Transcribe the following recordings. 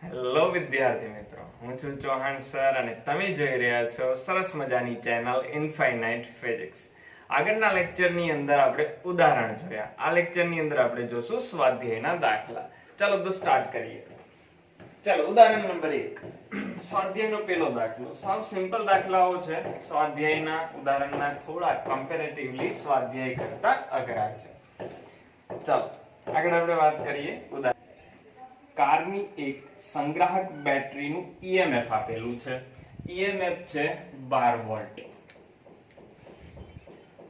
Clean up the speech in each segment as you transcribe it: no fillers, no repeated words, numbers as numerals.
Hello વિદ્યાર્થી મિત્રો, હું છું ચૌહાણ સર અને તમે જોઈ રહ્યા છો સરસ મજાની ચેનલ ઇનફાઇનાઇટ ફિઝિક્સ. આગળના લેક્ચરની અંદર આપણે ઉદાહરણ જોયા. આ લેક્ચરની અંદર આપણે જોશું સ્વાધ્યાયના દાખલા. ચાલો તો સ્ટાર્ટ કરીએ. ચાલો ઉદાહરણ નંબર 1. સ્વાધ્યાયનો પહેલો દાખલો. સાવ સિમ્પલ દાખલાઓ છે. સ્વાધ્યાયના ઉદાહરણના થોડા કમ્પેરેટિવલી સ્વાધ્યાય કરતા અઘરા છે. ચાલો આગળ આપણે વાત કરીએ. કારની એક સંગ્રાહક બેટરીનું ઈએમએફ આપેલું છે. ઈએમએફ છે 12 વોલ્ટ.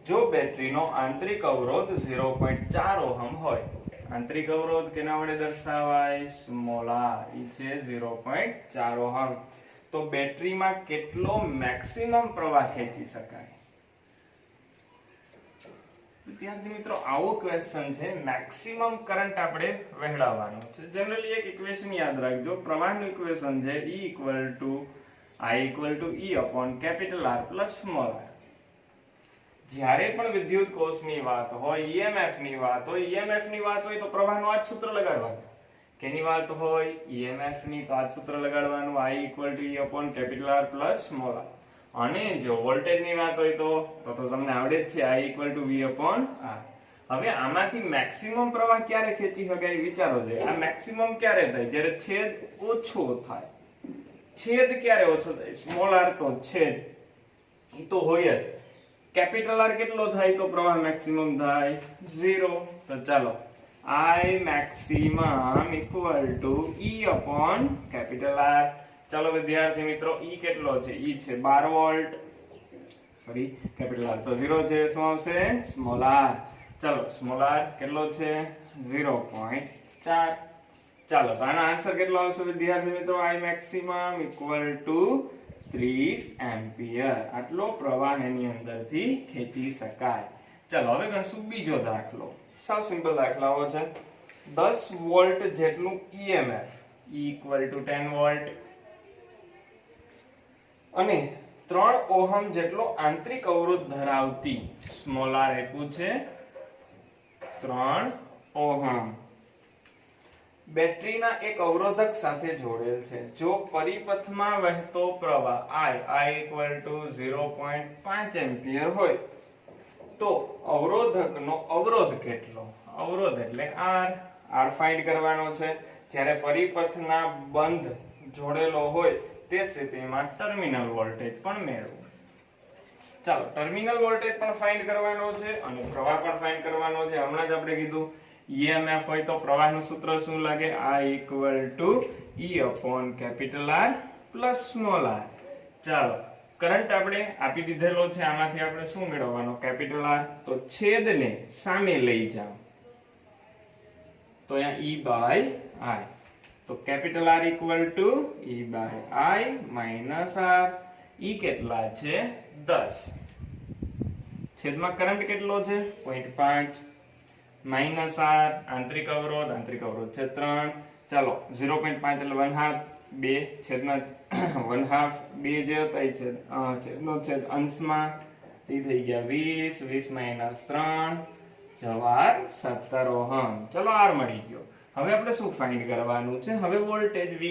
જો બેટરીનો આંતરિક અવરોધ 0.4 ઓહમ હોય, આંતરિક અવરોધ કેના વડે દર્શાવાય? Small r. ઈ છે 0.4 ઓહમ. તો બેટરીમાં કેટલો મેક્સિમમ પ્રવાહ ખેંચી શકાય? વિદ્યાર્થી મિત્રો, આવો ક્વેશ્ચન છે. મેક્સિમમ કરંટ આપણે વહેડાવવાનો છે. જનરલી એક ઇક્વેશન યાદ રાખજો. પ્રવાહનું ઇક્વેશન છે E = R plus small r. જ્યારે પણ વિદ્યુત કોષની વાત હોય, ઈએમએફ ની વાત હોય તો પ્રવાહનું આ જ સૂત્ર લગાડવાનું. કેની વાત હોય? ઈએમએફ ની, તો આ જ સૂત્ર લગાડવાનું. I = R plus small r. અને જો વોલ્ટેજ ની વાત હોય તો તમને આવડે જ છે I = V/R. હવે આમાંથી મેક્સિમમ પ્રવાહ ક્યારે ખેંચી શકાય વિચારો છે. આ મેક્સિમમ ક્યારે થાય? જ્યારે છેદ ઓછો થાય. છેદ ક્યારે ઓછો થાય? સ્મોલ r તો છેદ ઈ તો હોય જ. કેપિટલ R કેટલો થાય તો પ્રવાહ મેક્સિમમ થાય? 0. તો ચાલો I maximum = E/R. ચાલો વિદ્યાર્થી મિત્રો, ઈ કેટલો છે? ઈ છે 12 વોલ્ટ. સોરી, કેપિટલ R તો 0 છે. શું આવશે? Small r. ચાલો સ્મોલ r કેટલો છે? 0.4. ચાલો તો આનો આન્સર કેટલો આવશે વિદ્યાર્થી મિત્રો? I maximum = 30 ampere. આટલો પ્રવાહ એની અંદરથી ખેંચી શકાય. ચાલો હવે ગણશું બીજો દાખલો. સાવ સિમ્પલ દાખલાઓ છે. 10 વોલ્ટ જેટલું ઈએમએફ E = 10 વોલ્ટ અને 3 ઓહમ જેટલો આંતરિક અવરોધ ધરાવતી સ્મોલ r આપ્યું છે 3 ઓહમ બેટરીના એક અવરોધક સાથે જોડેલ છે. જો પરિપથમાં વહેતો પ્રવાહ I = 0.5 એમ્પિયર હોય તો અવરોધકનો અવરોધ કેટલો? અવરોધ એટલે R ફાઇન્ડ કરવાનો છે. જ્યારે પરિપથના બંધ જોડેલો હોય તે સ્થિતિમાં ટર્મિનલ વોલ્ટેજ પણ મેળવો. ચાલો ટર્મિનલ વોલ્ટેજ પણ ફાઇન્ડ કરવાનો છે અને પ્રવાહ પણ ફાઇન્ડ કરવાનો છે. હમણાં જ આપણે કીધું ઈએમએફ હોય તો પ્રવાહનું સૂત્ર શું લાગે? I = E/R plus small r. ચાલો કરંટ આપણે આપી દીધેલો છે. આમાંથી આપણે શું મેળવવાનો? Capital R. તો છેદને સામે લઈ જાઓ તો અહીંયા E/I. તો કેપિટલ R = E/I - R. ઈ કેટલા છે? 10. છેદમાં કરંટ કેટલો છે? 0.5 માઈનસ R આંતરિક અવરોધ છે 3. ચાલો 0.5 એટલે 1/2, 2 છેદમાં 1/2, 2 જે હતા એ છેદનો છેદ અંશમાં એ થઈ ગયા 20. 20 - 3 જવાબ 17 ઓહમ. ચલો R મળી ગયો. હવે આપણે શું ફાઇન્ડ કરવાનું છે? હવે વોલ્ટેજ V.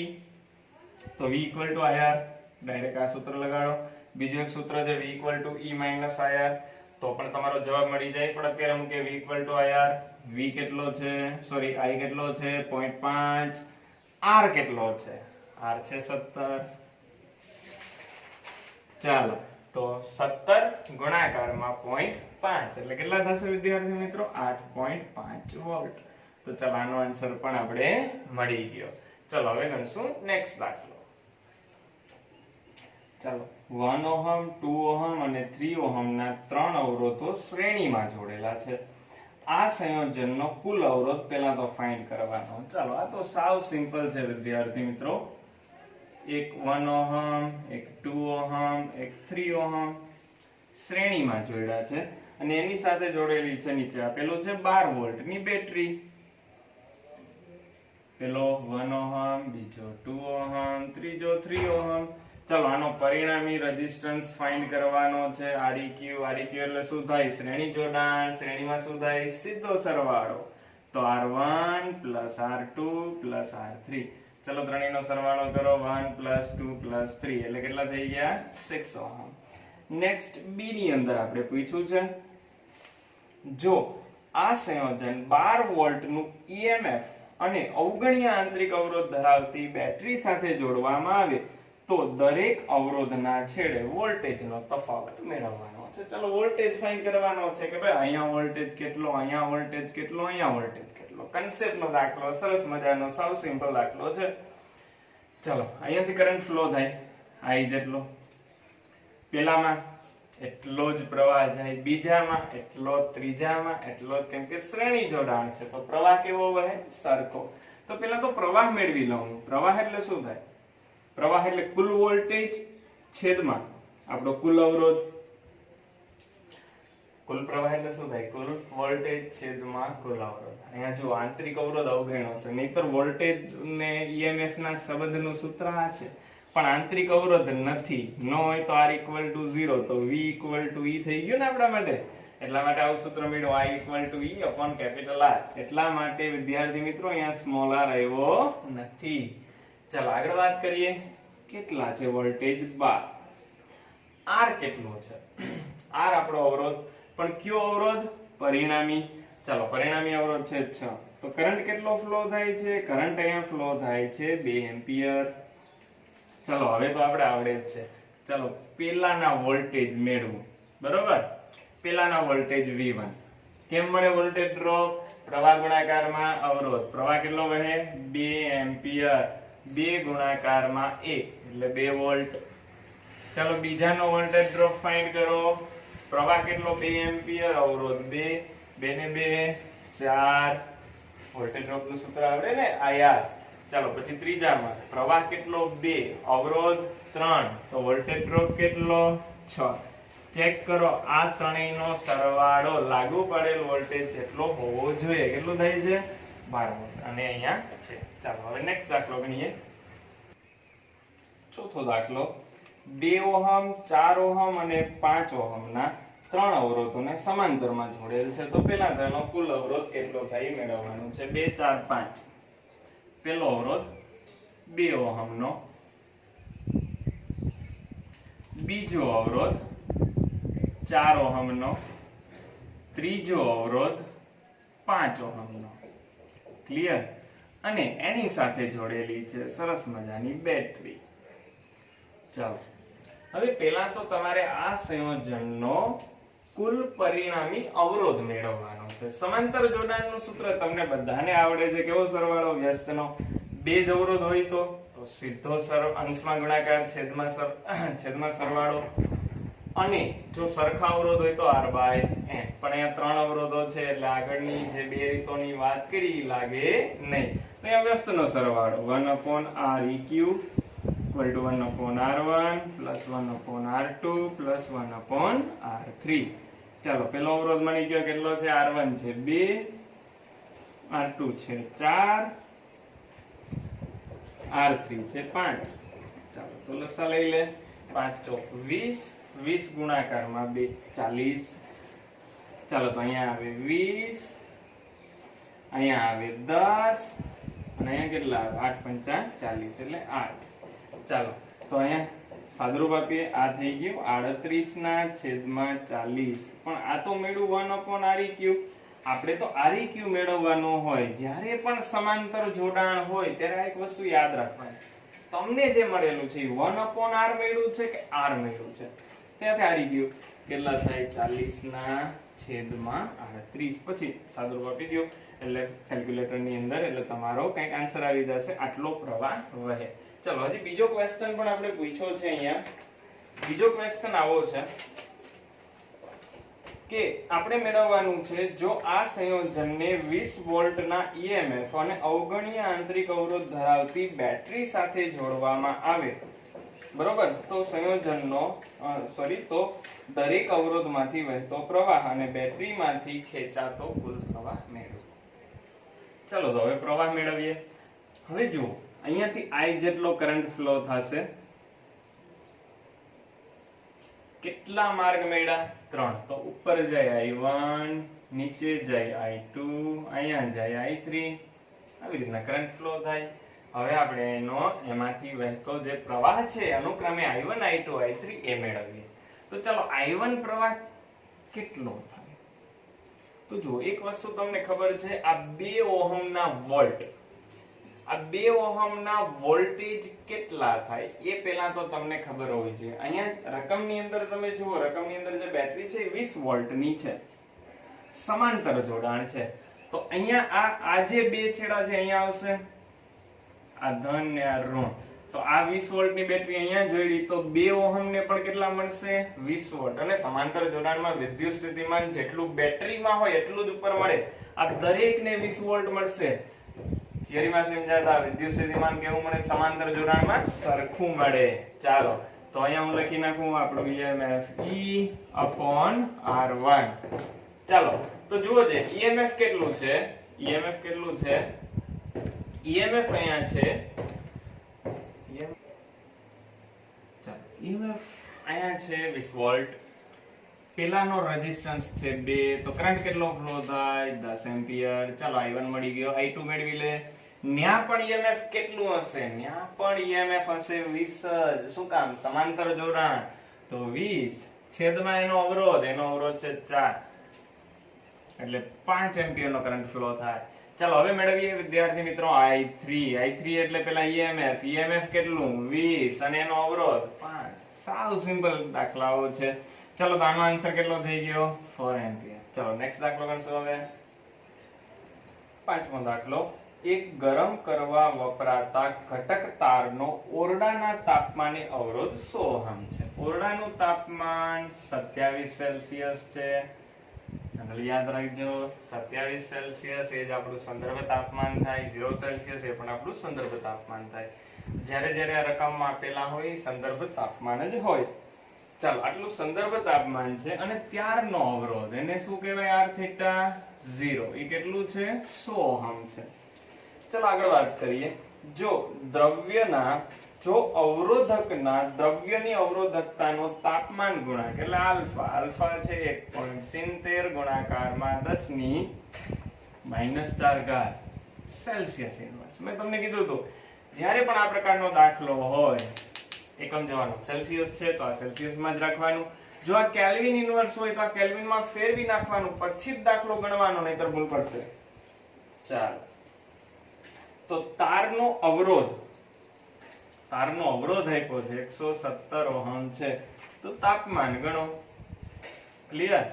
તો V = IR. ડાયરેક્ટ આ સૂત્ર લગાડો. બીજું એક સૂત્ર છે V = E - IR. તો પણ તમારો જવાબ મળી જાય. પણ અત્યારે હું કે V = IR. V કેટલો છે? સોરી, I કેટલો છે? 0.5. R કેટલો છે? R છે 17. ચાલો તો 17 ગુણાકારમાં 0.5 એટલે કેટલા થશે વિદ્યાર્થી મિત્રો? 8.5 વોલ્ટ. તો ચાલો આનો આન્સર પણ આપણે મળી ગયો. ચલો હવે ગણશું નેક્સ્ટ દાખલો. ચાલો 1 ઓહમ, 2 ઓહમ અને 3 ઓહમના 3 અવરોધો શ્રેણીમાં જોડેલા છે. આ સંયોજનનો કુલ અવરોધ પહેલા તો ફાઇન્ડ કરવાનો. ચાલો આ તો સાવ સિમ્પલ છે વિદ્યાર્થી મિત્રો. એક 1 ઓહમ, એક 2 ઓહમ, એક 3 ઓહમ શ્રેણીમાં જોડ્યા છે અને એની સાથે જોડેલી છે નીચે આપેલું છે 12 વોલ્ટની બેટરી. પેલો 1 ઓહમ, બીજો 2 ઓહમ, ત્રીજો 3 ઓહમ. ચાલો આનો પરિણામી રેઝિસ્ટન્સ ફાઇન્ડ કરવાનો છે. Req એટલે શું થાય? શ્રેણી જોડાણ. શ્રેણીમાં શું થાય? સીધો સરવાળો. તો R1 + R2 + R3. ચલો ત્રણેયનો સરવાળો કરો 1 + 2 + 3 એટલે કેટલા થઈ ગયા 6 ઓહમ. નેક્સ્ટ બી ની અંદર આપણે પૂછ્યું છે જો આ સંયોજન 12 વોલ્ટનું EMF અને અવગણ્ય આંતરિક અવરોધ ધરાવતી બેટરી સાથે જોડવામાં આવે તો દરેક અવરોધના છેડે વોલ્ટેજનો તફાવત મેળવવાનો છે. ચલો વોલ્ટેજ ફાઇન્ડ કરવાનો છે કે ભાઈ અહીંયા વોલ્ટેજ કેટલો, અહીંયા વોલ્ટેજ કેટલો, અહીંયા વોલ્ટેજ કેટલો. કન્સેપ્ટનો દાખલો, સરસ મજાનો સાવ સિમ્પલ દાખલો છે. ચલો અહીંયાથી કરંટ ફ્લો થાય I જેટલો, પેલામાં એટલો જ પ્રવાહ જાય, બીજામાં એટલો, ત્રીજામાં એટલો, કેમ કે શ્રેણી જોડાણ છે તો પ્રવાહ કેવો વહે સરખો. તો પેલા તો પ્રવાહ મેળવી લઉં. પ્રવાહ એટલે શું થાય? પ્રવાહ એટલે કુલ વોલ્ટેજ છેદમાં આપણો કુલ અવરોધ. કુલ પ્રવાહ એટલે શું થાય? કુલ વોલ્ટેજ છેદમાં કુલ અવરોધ. અહીંયા જો આંતરિક અવરોધ અવગણ્યો તો નહીતર વોલ્ટેજ ને EMF ના સંબંધનું સૂત્ર આ છે, પણ આંતરિક અવરોધ નથી, ન હોય તો R = 0 તો V = E થઈ ગયું ને આપણા માટે. એટલા માટે આવું સૂત્ર મળ્યું I = E/R. એટલા માટે વિદ્યાર્થી મિત્રો અહીંયા સ્મોલ r આવ્યો નથી. ચાલો આગળ વાત કરીએ. કેટલા છે વોલ્ટેજ 12. R કેટલો છે? R આપણો અવરોધ, પણ કયો અવરોધ? પરિણામી. ચાલો પરિણામી અવરોધ છે 6. તો કરંટ કેટલો ફ્લો થાય છે? કરંટ અહીંયા ફ્લો થાય છે 2 એમ્પિયર. ચલો હવે તો આપણે આવડે જ છે. ચલો પેલાના વોલ્ટેજ મેળવું. બરોબર, પેલાના વોલ્ટેજ V1. કેમ મળે વોલ્ટેજ ડ્રોપ? પ્રવાહ ગુણાકારમાં અવરોધ. પ્રવાહ કેટલો વહે? 2 એમ્પિયર. 2 ગુણાકારમાં 1 એટલે 2 વોલ્ટ. ચલો બીજાનો વોલ્ટેજ ડ્રોપ ફાઇન્ડ કરો. પ્રવાહ કેટલો? 2 એમ્પિયર, અવરોધ 2, 2 ને 2 4. વોલ્ટેજ ડ્રોપ નું સૂત્ર આવડે ને IR. ચાલો પછી ત્રીજામાં પ્રવાહ કેટલો? 2, અવરોધ 3, તો વોલ્ટેજ ડ્રોપ કેટલો? 6. ચેક કરો આ ત્રણેયનો સરવાળો લાગુ પડેલ વોલ્ટેજ જેટલો હોવો જોઈએ. કેટલું થાય છે? 12 વોલ્ટ. અને અહીંયા છે. ચાલો હવે નેક્સ્ટ દાખલો ગણીએ. ચોથો દાખલો. 2 ઓહમ, 4 ઓહમ અને 5 ઓહમ ના ત્રણ અવરોધોને સમાંતરમાં જોડેલ છે તો પેલા તેનો કુલ અવરોધ કેટલો થાય મેળવવાનું છે. 2 4 5. પેલો અવરોધ 2 ઓહમ નો, બીજો અવરોધ 4 ઓહમ નો, ત્રીજો અવરોધ 5 ઓહમ નો. ક્લિયર? અને એની સાથે જોડેલી છે સરસ મજાની બેટરી. ચાલો હવે પેલા તો તમારે આ સંયોજનનો કુલ પરિણામી અવરોધ મેળવવાનો છે. સમાંતર જોડાણનું સૂત્ર તમને બધાને આવડે છે. કેવો સરવાળો? વ્યસ્તનો. બે જ અવરોધ હોય તો સીધો અંશમાં ગુણાકાર, છેદમાં સરવાળો. અને જો સરખા અવરોધ હોય તો R/n. પણ અહીંયા ત્રણ અવરોધો છે એટલે આગળની જે બે રીતોની વાત કરી લાગે નહીં. તો અહીંયા વ્યસ્તનો સરવાળો 1/Req = 1/R1 + 1/R2 + 1/R3. ચાલો પેલો અવરોધ મળી ગયો. કેટલો છે? R1 છે 2, R2 છે 4, R3 છે 5. ચાલો તો લસા લઈ લે. 5 ચોક 20, 20 ગુણાકારમાં 2 40. ચાલો તો અહીંયા આવે 20, અહીંયા આવે 10 અને અહીંયા કેટલા આવે? 8 × 5 = 40 એટલે 8. ચાલો તો અહીંયા સાદુરૂપ આપીએ. આ થઈ ગયું 38/40. પણ આ તો મેળવ્યું 1/Req. આપણે તો Req મેળવવાનો હોય. જ્યારે પણ સમાંતર જોડાણ હોય ત્યારે એક વસ્તુ યાદ રાખવાની. તમને જે મળેલું છે 1/R મેળવ્યું છે કે R મેળવ્યું છે? ત્યાંથી Req કેટલા થાય? 40/38. પછી સાદુરૂપ આપી દો એટલે કેલ્ક્યુલેટર ની અંદર એટલે તમારો કંઈક આન્સર આવી જશે. આટલો પ્રવાહ વહે. ચલો હજી બીજો ક્વેશ્ચન પણ આપણે પૂછ્યો છે. અહીંયા બીજો ક્વેશ્ચન આવો છે કે આપણે મેળવવાનું છે જો આ સંયોજનને 20 વોલ્ટના EMF અને અવગણ્ય આંતરિક અવરોધ ધરાવતી બેટરી સાથે જોડવામાં આવે, બરોબર, તો સંયોજનનો તો દરેક અવરોધમાંથી વહેતો પ્રવાહ અને બેટરીમાંથી ખેંચાતો કુલ પ્રવાહ મેળવો. ચલો તો હવે પ્રવાહ મેળવીએ. હવે જુઓ અહીંયાથી I જેટલો કરંટ ફ્લો થશે. કેટલા માર્ગ મળ્યા? 3. તો ઉપર જાય I1, નીચે જાય I2, અહીંયા જાય I3. આવી રીતના કરંટ ફ્લો થાય. હવે આપણે એમાંથી વહેતો જે પ્રવાહ છે અનુક્રમે I1 I2 I3 એ મેળવીએ. તો ચાલો I1 પ્રવાહ કેટલો થાય? તો જો એક વસ્તુ તમને ખબર છે, આ 2 ઓહમના વોલ્ટ, આ 2 ઓહમના વોલ્ટેજ કેટલા થાય એ પહેલા તો તમને ખબર હોવી જોઈએ. અહીંયા રકમની અંદર તમે જુઓ, રકમની અંદર જે બેટરી છે એ 20 વોલ્ટની છે, સમાંતર જોડાણ છે. તો અહીંયા આ જે બે છેડા છે અહીંયા આવશે, આ ધન ને આ ઋણ. તો આ 20 વોલ્ટની બેટરી અહીંયા જોડી તો 2 ઓહમ ને પણ કેટલા મળશે? 20 વોલ્ટ. અને સમાંતર જોડાણમાં વિદ્યુત સ્થિતિમાન જેટલું બેટરીમાં હોય એટલું જ ઉપર મળે. આ દરેકને 20 વોલ્ટ મળશે. થિયરીમાં સમજાતા વિદ્યુત સ્થિતિમાન કેવું મળે? સમાંતર જોડાણમાં સરખું મળે. ચાલો તો અહીંયા હું લખી નાખું આપણું EMF E/R1. ચાલો તો જુઓ છે EMF કેટલું છે? EMF કેટલું છે? EMF અહીંયા છે, EMF અહીંયા છે 20 વોલ્ટ. પેલાનો રેઝિસ્ટન્સ છે 2, તો કરંટ કેટલો ફ્લો થાય? 10 એમ્પિયર. ચાલો I1 મળી ગયો, I2 મેળવી લે. ન્યા પણ EMF કેટલું હશે? ન્યા પણ EMF હશે 20. શું કામ? સમાંતર જોડાણ. તો 20 છેદમાં એનો અવરોધ છે 4, એટલે 5 એમ્પિયર નો કરંટ ફ્લો થાય. ચાલો હવે મેળવીએ વિદ્યાર્થી મિત્રો I3. I3 એટલે પેલા EMF કેટલું? 20 અને એનો અવરોધ 5. સાવ સિમ્પલ દાખલાઓ છે. ચાલો તો આનો આન્સર કેટલો થઈ ગયો? 4 એમ્પિયર. ચાલો નેક્સ્ટ દાખલો ગણશું હવે. પાંચમો દાખલો. એક ગરમ કરવા વપરાતા ઘટક તારનો ઓરડાના તાપમાને અવરોધ 100 ઓહમ છે. ઓરડાનું તાપમાન 27 સેલ્સિયસ છે. જનરલ યાદ રાખજો, 27 સેલ્સિયસ એ જ આપણું સંદર્ભ તાપમાન થાય. 0 સેલ્સિયસ એ પણ આપણું સંદર્ભ તાપમાન થાય. જ્યારે જ્યારે આ રકમમાં આપેલા હોય સંદર્ભ તાપમાન જ હોય. ચાલો આટલું સંદર્ભ તાપમાન છે અને ત્યારનો અવરોધ એને શું કહેવાય? R theta 0. એ કેટલું છે? 100 ઓહમ છે. ચાલો આગળ વાત કરીએ. જો અવરોધકના દ્રવ્યની અવરોધકતાનો તાપમાન ગુણાંક એટલે આલ્ફા છે 1.70 ગુણાકારમાં 10⁻⁴ સેલ્સિયસ ઇન્વર્સ. મેં તમને કીધું હતું જ્યારે પણ આ પ્રકારનો દાખલો હોય એકમ જવાનો સેલ્સિયસ છે તો આ સેલ્સિયસમાં જ રાખવાનું. જો આ કેલ્વિન ઇન્વર્સ હોય તો આ કેલ્વિનમાં ફેરવી નાખવાનું, પછી જ દાખલો ગણવાનો, નહીતર ભૂલ પડશે. ચાલો તો તારનો અવરોધ આપ્યો છે 170 ઓહમ છે. તો તાપમાન ગણો. ક્લિયર?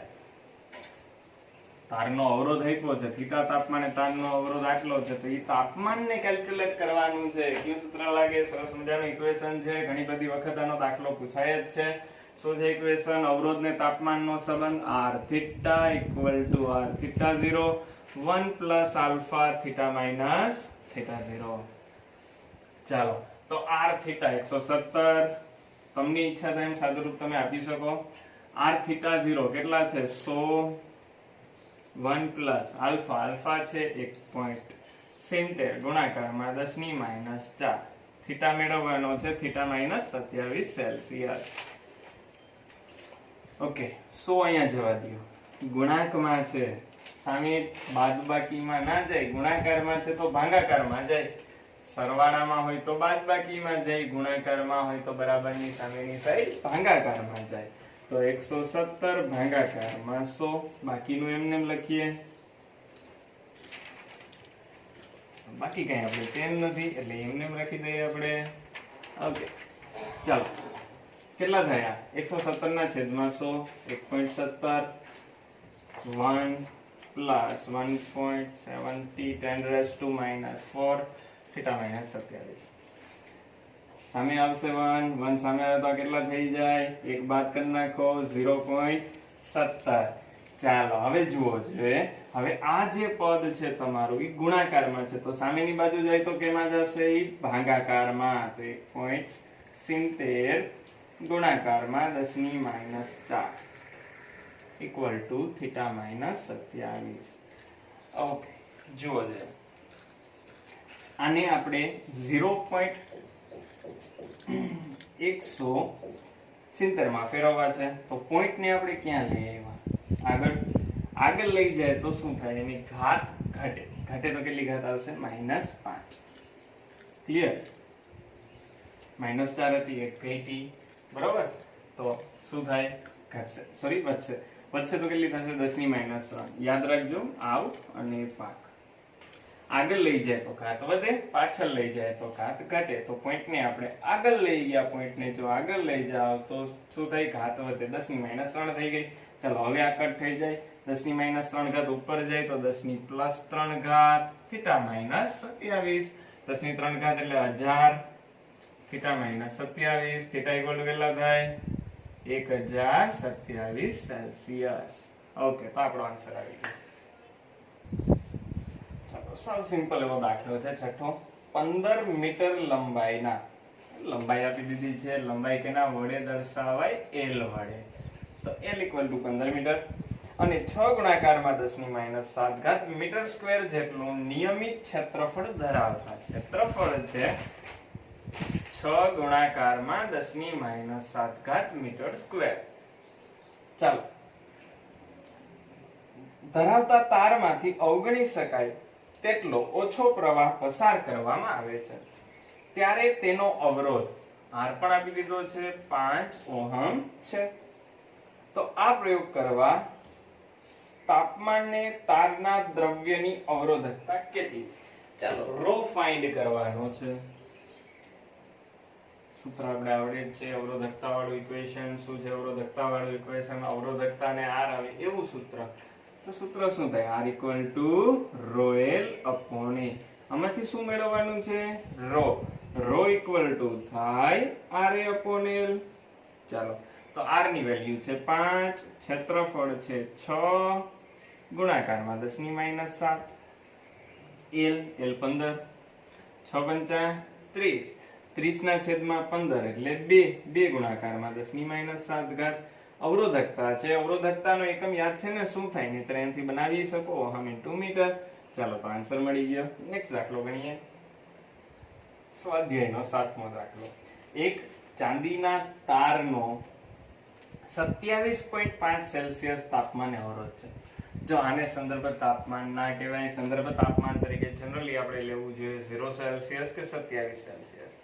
તારનો અવરોધ આપ્યો છે થીટા તાપમાને, તારનો અવરોધ આટલો છે, તો એ તાપમાનને કેલ્ક્યુલેટ કરવાનું છે. કયું સૂત્ર લાગે? સરસ મજાનું ઇક્વેશન છે. ઘણી બધી વખત આનો દાખલો પૂછાય જ છે. શું છે ઇક્વેશન? અવરોધ ને તાપમાનનો સંબંધ R theta = R theta 0 1 + alpha theta minus theta 0. ચાલો તો R થીટા 170, તમને ઈચ્છા થાય એમ સાદુરૂપ તમે આપી શકો. R થીટા 0 કેટલા છે? 100. 1 + આલ્ફા છે 1.70 ગુણાકારમાં 10⁻⁴. થીટા મેળવવાનો છે થીટા -27 સેલ્સિયસ. ઓકે 100 અહીંયા જવા દો. ગુણાંકમાં છે, સામે બાદબાકીમાં ના જાય. ગુણાકારમાં છે તો ભાગાકારમાં જાય. સરવાળામાં હોય તો બાદબાકીમાં જાય. ગુણાકારમાં હોય તો બરાબરની સામેની સાઈડ ભાગાકારમાં જાય. તો 170 ભાગાકારમાં 100. બાકીનું એમને એમ લખીએ. બાકી કઈ આપણે તેમ નથી એટલે એમને એમ લખી દઈએ આપણે. ઓકે ચાલો કેટલા થયા? 170 ના છેદમાં 100 1.70 1 + 1.70 10⁻⁻⁴ થીટા -27. સામે આવશે 1 સામે આવે તો કેટલા થઈ જાય? એક બાદ કરી નાખો 0.70. ચાલો હવે જુઓ જોઈએ. હવે આ જે પદ છે તમારું એ ગુણાકારમાં છે, તો સામેની બાજુ જાય તો કેમાં જશે? એ ભાગાકારમાં. તો 1.70 ગુણાકારમાં 10⁻⁴ = થીટા -27. ઓકે જુઓ જોઈએ. આને આપણે 0.170 માં ફેરવવા છે. તો પોઈન્ટ ને આપણે ક્યાં લઈ આવ્યા? આગળ લઈ જાય તો શું થાય? એની ઘાત ઘટે. તો કેટલી ઘાત આવશે? -5. ક્લિયર? -4 હતી, 1 ઘટી, બરોબર? તો શું થાય? ઘટશે, સોરી વધશે. વધશે તો કેટલી થશે? 10 ની -3. યાદ રાખજો, આવ અને પાક. આગળ લઈ જાય તો ઘાત વધે, પાછળ લઈ જાય તો ઘાત ઘટે. તો પોઈન્ટ ને આપણે આગળ લઈ ગયા, પોઈન્ટ ને જો આગળ લઈ જાવ તો શું થાય? ઘાત વધે. 10 ની -3 થઈ ગઈ. ચલો હવે આ કટ થઈ જાય. 10 ની -3 ઘાત ઉપર જાય તો 10 ની +3 ઘાત થીટા -27. 10 ની 3 ઘાત એટલે 1000 થીટા -27. થીટા ઇક્વલ ટુ કેટલા થાય? 1027 સેલ્સિયસ. ઓકે, તો આપણો આન્સર આવી ગયો. ચાલો, સાવ સિમ્પલ એવો દાખલો છે છઠ્ઠો. 15 મીટર લંબાઈના, લંબાઈ આપી દીધી છે. લંબાઈ કેના વડે દર્શાવાય? L વડે. તો L ઇક્વલ ટુ 15 મીટર અને 6 ગુણાકારમાં 10 ની -7 ઘાત મીટર સ્ક્વેર જેટલું નિયમિત ક્ષેત્રફળ ધરાવતા. ક્ષેત્રફળ છે 6 ગુણાકારમાં 10 ની -7 ઘાત મીટર સ્ક્વેર. ચાલો, ધરાવતા તારમાંથી અવગણી શકાય તેટલો ઓછો પ્રવાહ પસાર કરવામાં આવે છે ત્યારે તેનો અવરોધ R પણ આપી દીધો છે 5 ઓહમ છે. તો આ પ્રયોગ કરવા તાપમાનને તારના દ્રવ્યની અવરોધકતા કેટલી? ચાલો, રો ફાઇન્ડ કરવાનો છે. સૂત્ર આપણે આવડે જ છે. અવરોધકતા વાળું ઇક્વેશન શું છે? અવરોધકતા વાળું ઇક્વેશન અવરોધકતા ને R આવે એવું સૂત્ર. તો સૂત્ર શું થાય? R equal to rho L upon A. આમાંથી શું મેળવવાનું છે? રો. રો ઇક્વલ ટુ થાય RA અપોન L. ચાલો, તો R ની વેલ્યુ છે 5, ક્ષેત્રફળ છે 6 ગુણાકારમાં 10 ની -7, L 15, 6 પંચા 30, 30 ના છેદમાં 15 એટલે 2 ગુણાકારમાં 10 ની -7 ઘાત. અવરોધકતા છે. અવરોધકતાનો એકમ યાદ છે ને? શું થાય? ને ત્રણથી બનાવી શકો, ઓહમ ઇન્ટુ મીટર. ચાલો, તો આન્સર મળી ગયો. નેક્સ્ટ દાખલો ગણીએ. સ્વાધ્યાયનો 7મો દાખલો. એક ચાંદીના તારનો 27.5 સેલ્સિયસ તાપમાને અવરોધ છે. જો આને સંદર્ભ તાપમાન ના કહેવાય. સંદર્ભ તાપમાન તરીકે જનરલી આપણે લેવું જોઈએ 0 સેલ્સિયસ કે 27 સેલ્સિયસ.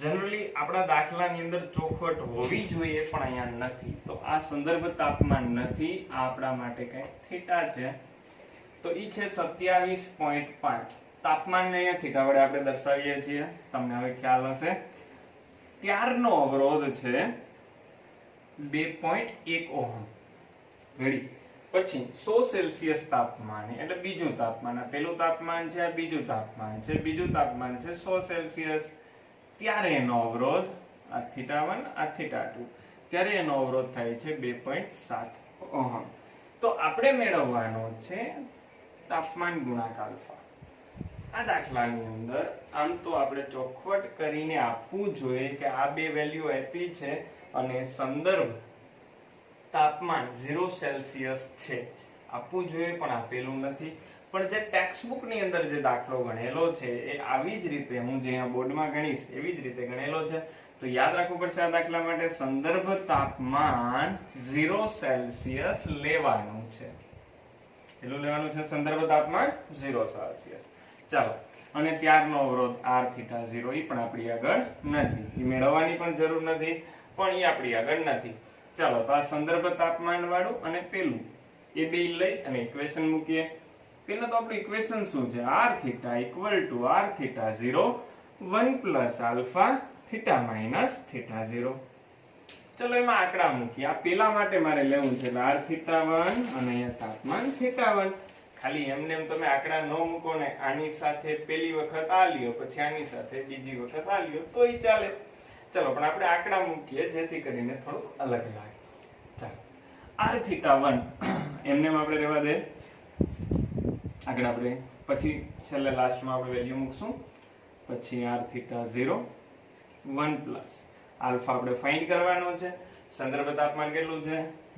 જનરલી આપણા દાખલાની અંદર ચોખવટ હોવી જોઈએ, પણ અહીંયા નથી. તો આ સંદર્ભ તાપમાન નથી, આ આપણા માટે કઈ થીટા છે. તો ઈ છે 27.5. તાપમાનને અહીંયા થીટા વડે આપણે દર્શાવીએ છીએ, તમને હવે ખ્યાલ હશે. ત્યારનો અવરોધ છે 2.1 ઓહમ. રેડી? પછી 100 સેલ્સિયસ તાપમાન એટલે બીજું તાપમાન. આ પહેલું તાપમાન છે, આ બીજું તાપમાન છે. બીજું તાપમાન છે 100 સેલ્સિયસ. ત્યારે એનો અવરોધ આ θ1 આ θ2, ત્યારે એનો અવરોધ થાય છે 2.7 ઓહમ. તો આપણે મેળવવાનો છે તાપમાન ગુણાંક આલ્ફા. આ દાખલાની અંદર આમ તો આપણે ચોખવટ કરીને આપવું જોઈએ કે આ બે વેલ્યુ આપી છે અને સંદર્ભ તાપમાન 0 સેલ્સિયસ છે, આપવું જોઈએ, પણ આપેલું નથી. પણ જે ટેક્સ્ટ બુક ની અંદર જે દાખલો ગણેલો છે એ આવી જ રીતે હું જે અહીંયા બોર્ડમાં ગણીશ એવી જ રીતે ગણેલો છે. તો યાદ રાખવું પડશે આ દાખલા માટે સંદર્ભ તાપમાન 0 સેલ્સિયસ લેવાનું છે. કેટલું લેવાનું છે? સંદર્ભ તાપમાન 0 સેલ્સિયસ. ચાલો, અને ત્યારનો અવરોધ r θ 0 એ પણ આપણી આગળ નથી, એ મેળવવાની પણ જરૂર નથી, પણ એ આપણી આગળ નથી. ચાલો, તો આ સંદર્ભ તાપમાન વાળું અને પેલું એ બે લઈ અને ઇક્વેશન મૂકીએ. પેલા તો આપણું ઇક્વેશન શું છે? r θ equal to r θ 0 1 plus alpha θ minus θ 0. ચલો, એમાં આંકડા મૂકીએ. આ પેલા માટે મારે લેવું છે r θ 1 અને અહીંયા તાપમાન θ 1. ખાલી એમને એમ તમે આંકડા ન મૂકો ને, આની સાથે પેલી વખત આ લ્યો, પછી આની સાથે બીજી વખત આ લ્યો તોય ચાલે. ચલો, પણ આપણે આંકડા મૂકીએ જેથી કરીને થોડું અલગ લાગે. ચાલો, r θ 1 એમને આપણે રહેવા દે. આગળ આપણે પછી છેલ્લે લાસ્ટમાં આપણે વેલ્યુ મૂકશું. પછી r θ 0 1 પ્લસ આલ્ફા આપણે ફાઇન્ડ કરવાનો છે. સંદર્ભ તાપમાન કેટલું છે?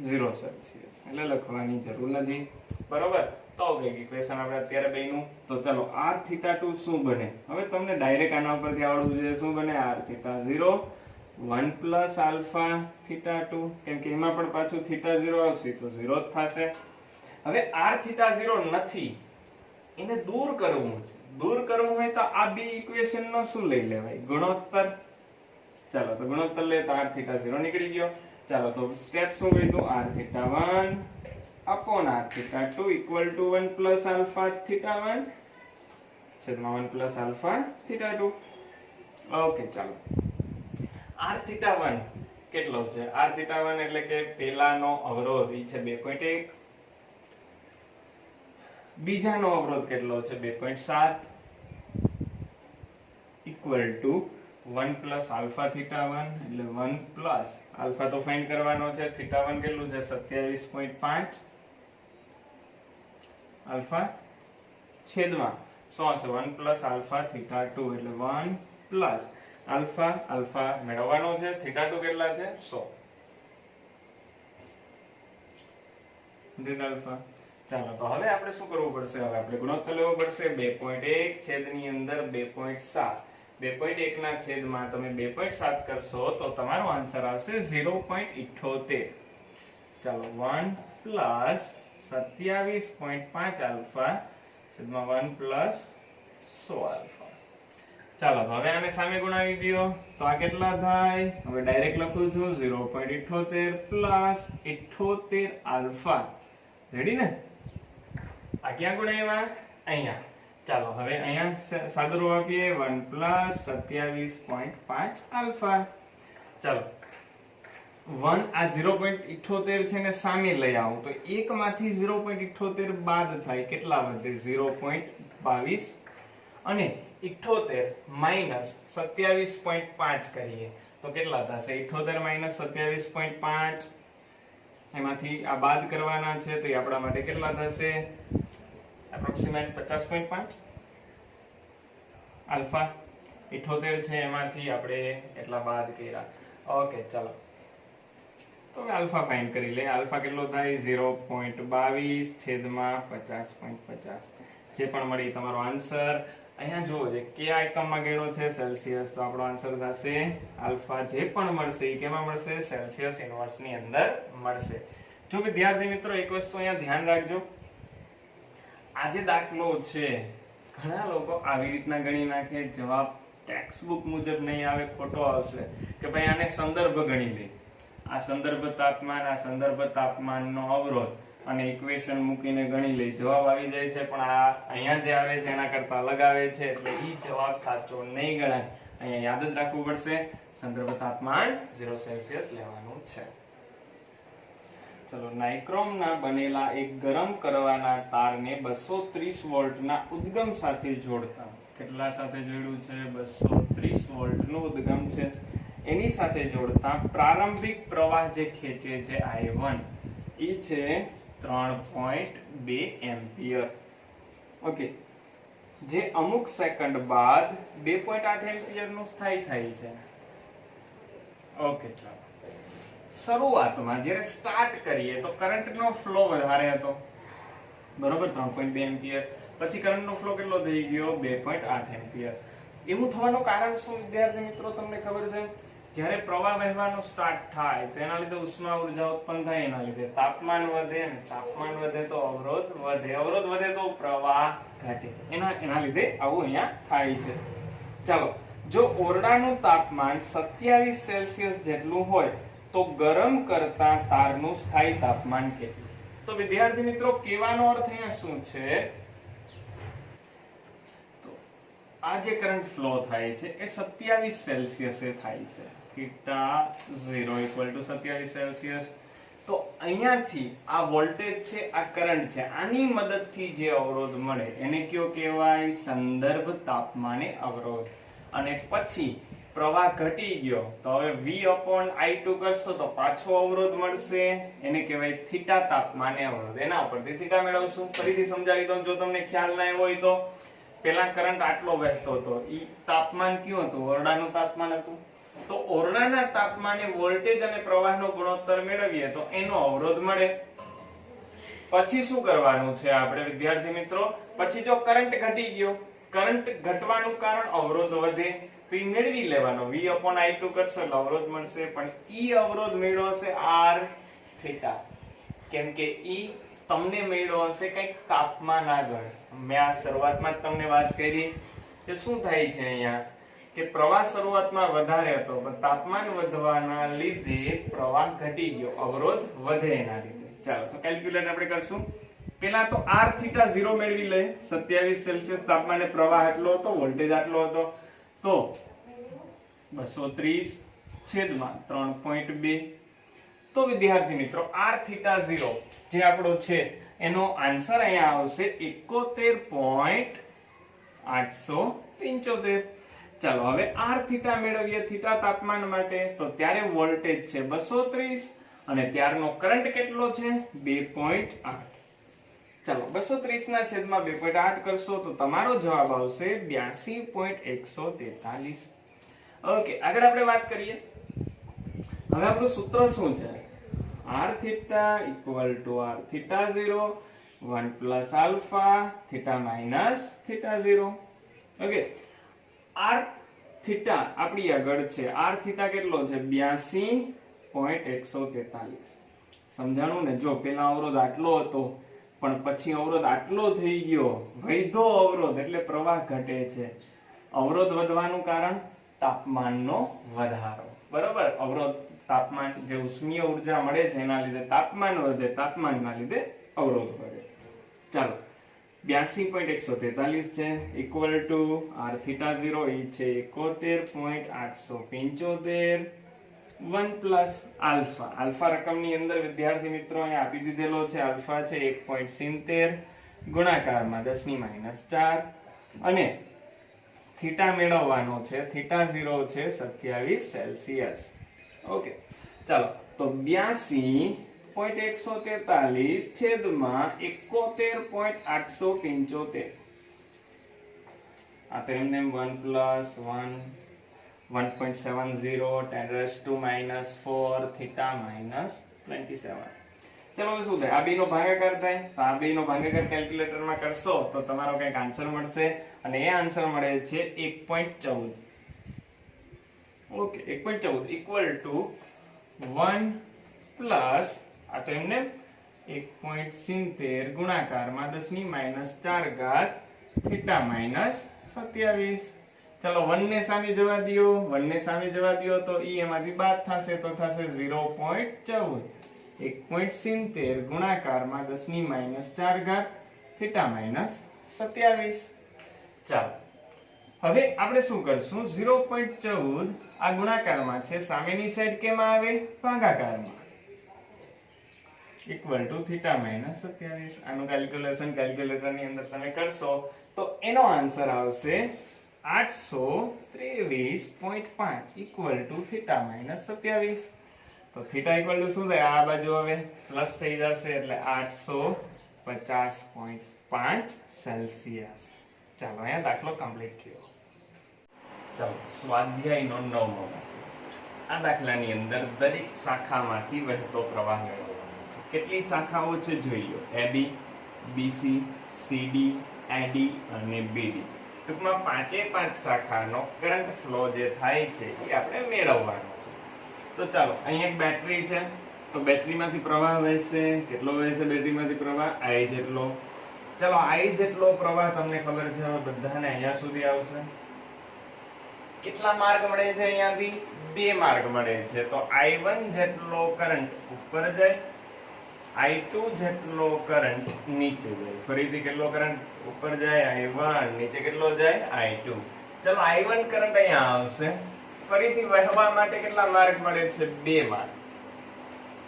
0 સેલ્સિયસ, એટલે લખવાની જરૂર નથી. બરોબર? તો કઈક ઇક્વેશન આપણે અત્યારે બન્યું. તો ચલો, r θ 2 શું બને? હવે તમને ડાયરેક્ટ આના ઉપરથી આવડવું જોઈએ. શું બને? r θ 0 1 પ્લસ આલ્ફા θ 2, કેમ કે એમાં પણ પાછું θ 0 આવશે તો 0 જ થશે. હવે r θ 0 નથી એને દૂર કરવું છે. દૂર કરવું હોય તો આ બે ઇક્વેશન નો શું લઈ લેવાય? ગુણોત્તર. ચાલો તો ગુણોત્તર લે તો r θ 0 નીકળી ગયો. ચાલો તો સ્ટેપ શું કીધું? r θ 1 upon r θ 2 equal to 1 plus alpha θ 1 છેદમાં 1 plus alpha θ 2. ઓકે ચાલો r θ 1 કેટલો છે? r θ 1 એટલે કે પહેલાનો અવરોધ ઈ છે 2.1, બીજાનો અવરોધ કેટલો છે? 2.7 equal to 1 plus alpha θ 1 એટલે 1 plus alpha તો ફાઇન્ડ કરવાનો છે. θ 1 કેટલું છે? 27.5 alpha છેદમાં શું હશે? 1 plus alpha θ 2 એટલે 1 plus alpha મેળવવાનો છે. θ 2 કેટલા છે? 100 alpha. ચાલો તો હવે આપણે શું કરવું પડશે? હવે આપણે ગુણોત્તર લેવો પડશે. 2.1 છેદની અંદર 2.7. 2.1 ના છેદમાં તમે 2.7 કરશો તો તમારો આન્સર આવશે 0.78. ચાલો 1 plus 27.5 alpha છેદમાં 1 plus 100 alpha. ચાલો તો હવે આને સામે ગુણાવી દો તો આ કેટલા થાય? હવે ડાયરેક્ટ લખું છું 0.78 plus 78 alpha. રેડી ને? આ ક્યાં ગુણાવ્યા? અહીંયા. ચાલો હવે અહીંયા સાદુરૂપ આપીએ 1 plus 27.5 alpha. ચાલો 1 આ 0.78 છે ને સામે લઈ આવું તો 1 માંથી 0.78 બાદ થાય કેટલા વધે? 0.22 અને 78 minus 27.5 કરીએ તો કેટલા થશે? 78 minus 27.5 એમાંથી આ બાદ કરવાના છે તો એ આપણા માટે કેટલા થશે? Approximate 50.5 alpha. 78 છે એમાંથી આપણે એટલા બાદ કર્યા. ઓકે ચાલો તો હવે આલ્ફા ફાઇન્ડ કરી લે. આલ્ફા કેટલો થાય? 0.22 છેદમાં 50.50. જે પણ મળી તમારો આન્સર. અહીંયા જુઓ છે કયા એકમમાં ગણ્યો છે? સેલ્સિયસ. તો આપણો આન્સર થશે આલ્ફા જે પણ મળશે એ કેમાં મળશે? સેલ્સિયસ ઇન્વર્સ ની અંદર મળશે. જો વિદ્યાર્થી મિત્રો એક વસ્તુ અહીંયા ધ્યાન રાખજો. આ જે દાખલો છે ઘણા લોકો આવી રીતના ગણી નાખે, જવાબ ટેક્સ્ટ બુક મુજબ નહીં આવે, ખોટો આવશે કે ભાઈ આને સંદર્ભ ગણી લે. આ સંદર્ભ તાપમાન, આ સંદર્ભ તાપમાનનો અવરોધ અને ઇક્વેશન મૂકીને ગણી લે. જવાબ આવી જાય છે પણ આ અહીંયા જે આવે છે એના કરતા અલગ આવે છે એટલે ઈ જવાબ સાચો નહીં ગણાય. અહીંયા યાદ જ રાખવું પડશે સંદર્ભ તાપમાન 0 સેલ્સિયસ લેવાનું છે. ચલો નાઇક્રોમના બનેલા એક ગરમ કરવાના તારને 230 વોલ્ટના ઉદ્ગમ સાથે જોડતા. કેટલા સાથે જોડ્યું છે? 230 વોલ્ટનું ઉદ્ગમ છે. એની સાથે જોડતા પ્રારંભિક પ્રવાહ જે ખેંચે છે I1 ઈ છે 3.2 એમ્પિયર. ઓકે, જે અમુક સેકન્ડ બાદ 2.8 એમ્પિયર નું સ્થાયી થાય છે. ઓકે ચાલો શરૂઆતમાં જ્યારે સ્ટાર્ટ કરીએ તો કરંટનો ફ્લો વધારે હતો, બરોબર 3.2 એમ્પિયર. પછી કરંટનો ફ્લો કેટલો થઈ ગયો? 2.8 એમ્પિયર. એવું થવાનું કારણ શું વિદ્યાર્થી મિત્રો તમને ખબર છે? જ્યારે પ્રવાહ વહેવાનો સ્ટાર્ટ થાય તો એના લીધે ઉષ્મા ઉર્જા ઉત્પન્ન થાય, એના લીધે તાપમાન વધે અને તાપમાન વધે તો અવરોધ વધે, અવરોધ વધે તો પ્રવાહ ઘટે. એના લીધે આવું અહીંયા થાય છે. ચાલો જો ઓરડાનું તાપમાન 27 સેલ્સિયસ જેટલું હોય તો ગરમ કરતા તારનું સ્થાયી તાપમાન કેટલું? તો વિદ્યાર્થી મિત્રો કહેવાનો અર્થ અહીંયા શું છે? તો આ જે કરંટ ફ્લો થાય છે એ 27 સેલ્સિયસે થાય છે. Theta 0 = 27 Celsius. તો અહીંયાથી આ વોલ્ટેજ છે, આ કરંટ છે, આની મદદથી જે અવરોધ મળે એને કયો કહેવાય? સંદર્ભ તાપમાને અવરોધ. અને પછી પ્રવાહ ઘટી ગયો તો હવે V/I2 કરશો તો પાછો અવરોધ મળશે, એને કહેવાય થીટા તાપમાને અવરોધ. એના ઉપરથી થીટા મેળવશું. ફરીથી સમજાવી દઉં જો તમને ખ્યાલ ના હોય તો. પહેલા કરંટ આટલો વહેતો હતો, ઈ તાપમાન કયું હતું? ઓરડાનું તાપમાન હતું. તો ઓરડાના તાપમાને વોલ્ટેજ અને પ્રવાહનો ગુણોત્તર મેળવીએ તો એનો અવરોધ મળે. પછી શું કરવાનું છે આપણે વિદ્યાર્થી મિત્રો? પછી જો કરંટ ઘટી ગયો, કરંટ ઘટવાનું કારણ અવરોધ વધે તો ઈ મેળવી લેવાનો. V/I2 કરશો એટલે અવરોધ મળશે, પણ ઈ અવરોધ મેળવશે R θ. કેમ કે ઈ તમને મળ્યો હશે કંઈક તાપમાન આગળ. મેં આ શરૂઆતમાં જ તમને વાત કરી કે શું થાય છે અહીંયા કે પ્રવાહ શરૂઆતમાં વધારે હતો પણ તાપમાન વધવાના લીધે પ્રવાહ ઘટી ગયો, અવરોધ વધે એના લીધે. ચાલો તો કેલ્ક્યુલેટ આપણે કરશું. પેલા તો r થીટા 0 મેળવી લે. 27 સેલ્સિયસ તાપમાને પ્રવાહ આટલો હતો, વોલ્ટેજ આટલો હતો, તો 230 છેદમાં 3.2. તો વિદ્યાર્થી મિત્રો r થીટા 0 જે આપણો છે એનો આન્સર અહીંયા આવશે 71.875. ચાલો હવે r થીટા મેળવીએ થીટા તાપમાન માટે, તો ત્યારે વોલ્ટેજ છે 230 અને ત્યારનો કરંટ કેટલો છે 2.8. ચાલો 230 ના છેદમાં 2.8 કરશો તો તમારો જવાબ આવશે 82.143. ઓકે, આગળ આપણે વાત કરીએ. હવે આપણું સૂત્ર શું છે? r theta equal to r theta 0 1 plus alpha theta minus theta 0. Okay, r theta આપણી આગળ છે. r થીટા કેટલો છે 82.143. સમજાણું ને? જો પેલા અવરોધ આટલો હતો પણ પછી અવરોધ આટલો થઈ ગયો, વૈધો અવરોધ એટલે પ્રવાહ ઘટે છે. અવરોધ વધવાનું કારણ તાપમાનનો વધારો, બરોબર? અવરોધ તાપમાન જે ઉષ્મીય ઉર્જા મળે છે એના લીધે તાપમાન વધે, તાપમાનના લીધે અવરોધ વધે. ચાલો 82.143 છે ઇક્વલ ટુ r થીટા 0 એ છે 71.875 1 પ્લસ આલ્ફા. આલ્ફા રકમની અંદર વિદ્યાર્થી મિત્રો અહીંયા આપી દીધેલો છે. આલ્ફા છે 1.70 ગુણાકારમાં 10 ની -4 અને થીટા મેળવવાનો છે. થીટા 0 છે 27 સેલ્સિયસ. ઓકે, ચાલો તો 82.143 છેદમાં 71.875. આ તો એમને 1 પ્લસ 1 1.70 10 raised to -4 થીટા -27. ચલો હવે શું થાય? આ બે નો ભાગાકાર થાય. તો આ બે નો ભાગાકાર કેલ્ક્યુલેટરમાં કરશો તો તમારો કંઈક આન્સર મળશે અને એ આન્સર મળે છે 1.14. ઓકે, 1.14 ઇક્વલ ટુ 1 પ્લસ આ તો એમને 1.70 ગુણાકારમાં 10 ની -4 ઘાત થીટા -27. ચલો 1 ને સામે જવા દો, 1 ને સામે જવા દો તો ઈ એમાંથી બાદ થશે તો થશે 0.14. 1.70 ગુણાકારમાં 10 ની -4 ઘાત થીટા -27. ચાલો હવે આપણે શું કરશું? 0.14 આ ગુણાકારમાં છે, સામેની સાઈડ કેમાં આવે? ભાગાકારમાં. Equal to theta -27. આનું કેલ્ક્યુલેશન કેલ્ક્યુલેટરની અંદર તમે કરશો તો એનો આન્સર આવશે 823.5 ઇક્વલ ટુ થીટા -27. તો થીટા ઇક્વલ ટુ શું થાય? આ બાજુ હવે પ્લસ થઈ જશે એટલે 850.5 સેલ્સિયસ. ચાલો અહીંયા દાખલો કમ્પ્લીટ થયો. ચાલો સ્વાધ્યાયનો 9મો. આ દાખલાની અંદર દરેક શાખામાંથી વહેતો પ્રવાહ મેળવવાનો છે. કેટલી શાખાઓ છે જોઈ લો. AB, BC, CD, AD અને BD. ટૂંકમાં 5 શાખાનો કરંટ ફ્લો જે થાય છે એ આપણે મેળવવાનો છે. તો ચાલો અહીં એક બેટરી છે, તો બેટરીમાંથી પ્રવાહ વહેશે. કેટલો વહેશે બેટરીમાંથી પ્રવાહ? I જેટલો. ચલો I જેટલો પ્રવાહ તમને ખબર છે, હવે બધાને અહીંયા સુધી આવશે. કેટલા માર્ગ મળે છે? અહીંયાથી 2 માર્ગ મળે છે. તો I1 જેટલો કરંટ ઉપર જાય, I2 જેટલો કરંટ નીચે જાય. ફરીથી કેટલો કરંટ ઉપર જાય? I1. નીચે કેટલો જાય? I2. ચલો I1 કરંટ અહીંયા આવશે. ફરીથી વહેવા માટે કેટલા માર્ગ મળે છે? 2 માર્ગ.